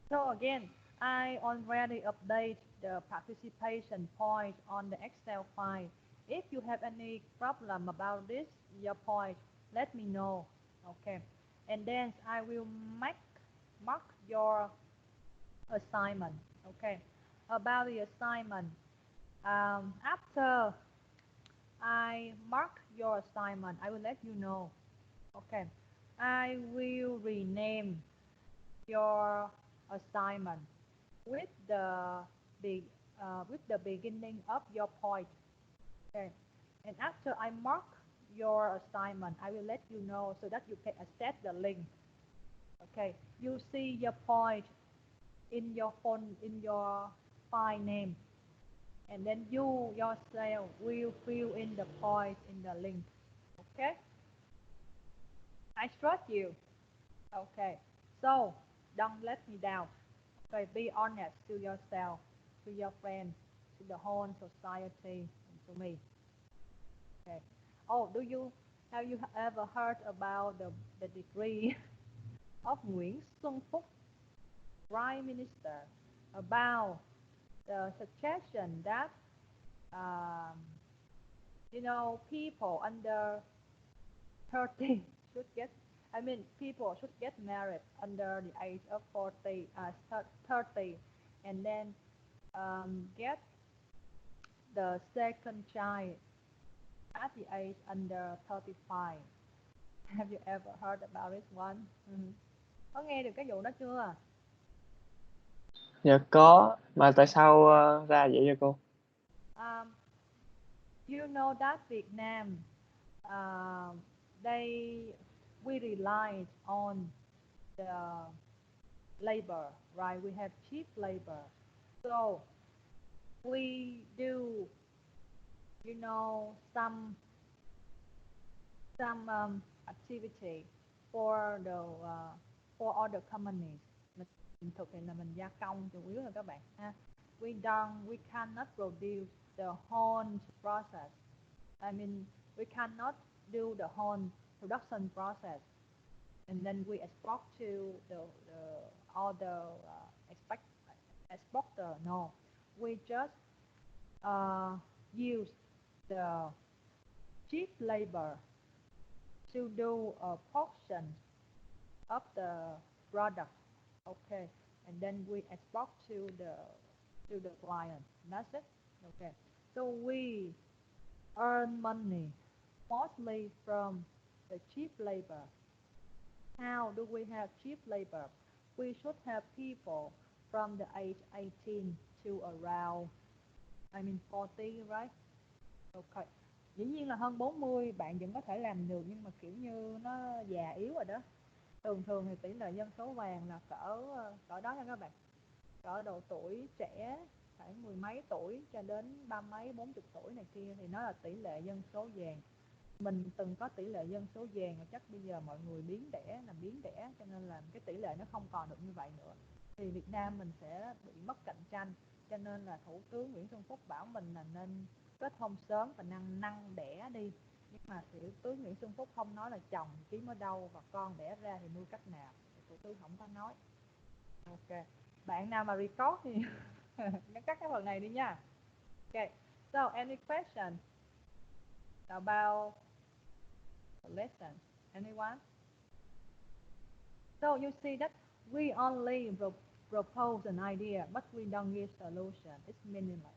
So again, I already update the participation point on the Excel file. If you have any problem about this, your point, let me know. Okay. And then I will mark your assignment. Okay. About the assignment, after I mark your assignment, I will let you know. Okay. I will rename your assignment with the beginning of your point. Okay. And after I mark your assignment, I will let you know so that you can access the link. Okay. You see your point in your phone, in your file name, and then you yourself will fill in the point in the link. Okay. I trust you. Okay. So don't let me down. Okay, be honest to yourself, to your friends, to the whole society, and to me. Okay. Oh, have you ever heard about the degree of Nguyễn Xuân Phúc, Prime Minister, about the suggestion that people under 30 should get, people should get married under the age of 30, and then get the second child at the age under 35. Have you ever heard about this one? Có nghe được cái vụ đó chưa? Dạ có, mà tại sao ra vậy vậy cô? You know that Vietnam, we rely on the labor, right? We have cheap labor, so we do, some activity for all the companies. Mình thực hiện là mình gia công chủ yếu là các bạn ha. We cannot produce the whole process. I mean, we cannot do the whole production process, and then we export to all the exporter. No, we just use the cheap labor to do a portion of the product. Okay, and then we export to the client. That's it. Okay, so we earn money mostly from the cheap labor. How do we have cheap labor? We should have people from the age 18 to around 40, right? Okay. Dĩ nhiên là hơn 40 bạn vẫn có thể làm được, nhưng mà kiểu như nó già yếu rồi đó. Thường thì tỷ lệ dân số vàng là cỡ đó nha các bạn. Cỡ độ tuổi trẻ khoảng 10 mấy tuổi cho đến 30 mấy 40 tuổi này kia thì nó là tỷ lệ dân số vàng. Mình từng có tỷ lệ dân số vàng, chắc bây giờ mọi người biến đẻ cho nên là cái tỷ lệ nó không còn được như vậy nữa. Thì Việt Nam mình sẽ bị mất cạnh tranh, cho nên là Thủ tướng Nguyễn Xuân Phúc bảo mình là nên kết hôn sớm và năng đẻ đi. Nhưng mà Thủ tướng Nguyễn Xuân Phúc không nói là chồng kiếm ở đâu và con đẻ ra thì nuôi cách nào. Thủ tướng không có nói. Ok, bạn nào mà record thì cắt cái phần này đi nha. Ok, so any question about the lesson? Anyone? So you see that we only propose an idea, but we don't give solution. It's meaningless.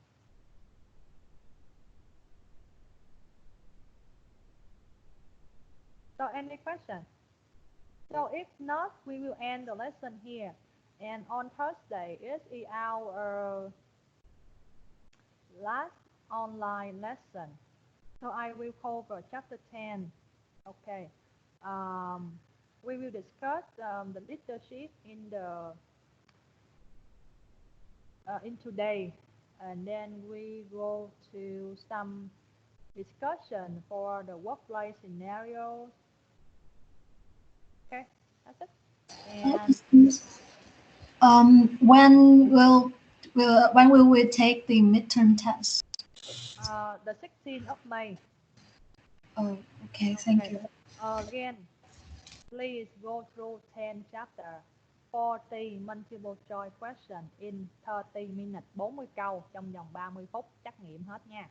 So any question? So if not, we will end the lesson here. And on Thursday is our last online lesson. So I will cover chapter 10. Okay. We will discuss the leadership in today, and then we go to some discussion for the workplace scenarios. Okay, that's it. And when will we take the midterm test? The 16th of May. Oh, okay, thank you. Again, please go through 10 chapter, 40 multiple choice question in 30 minutes, 40 câu trong vòng 30 phút, trắc nghiệm hết nha.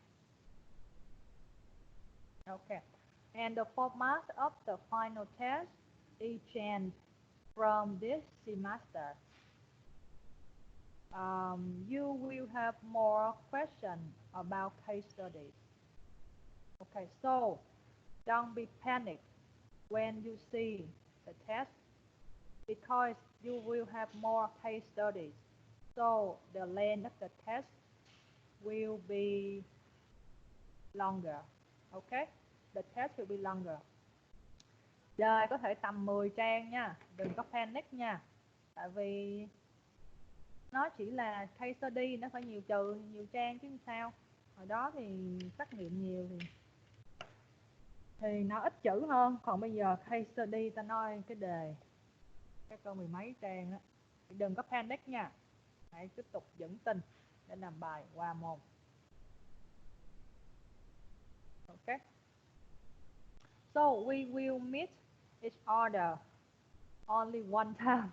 Okay, and the format of the final test is changed from this semester. You will have more questions about case studies. Okay, so don't be panicked when you see the test, because you will have more case studies. So the length of the test will be longer. Okay, the test will be longer. Đời có thể tầm 10 trang nha, đừng có panic nha. Tại vì nó chỉ là case study, nó phải nhiều trang chứ sao. Hồi đó thì trắc nghiệm nhiều thì nó ít chữ hơn. Còn bây giờ case study ta nói cái đề cái câu 10 mấy trang đó. Đừng có panic nha. Hãy tiếp tục vững tin để làm bài qua môn. Okay. So we will meet each other only one time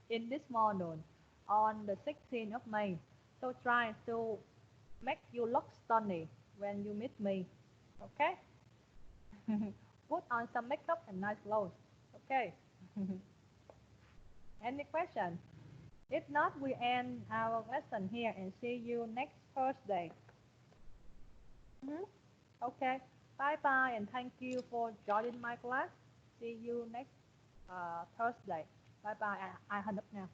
in this module on the 16th of May. So try to make you look stunning when you meet me. Okay? Put on some makeup and nice clothes. Okay? Any questions? If not, we end our lesson here and see you next Thursday. Okay. Bye bye and thank you for joining my class. See you next Thursday. Bye bye. Ai hân up now.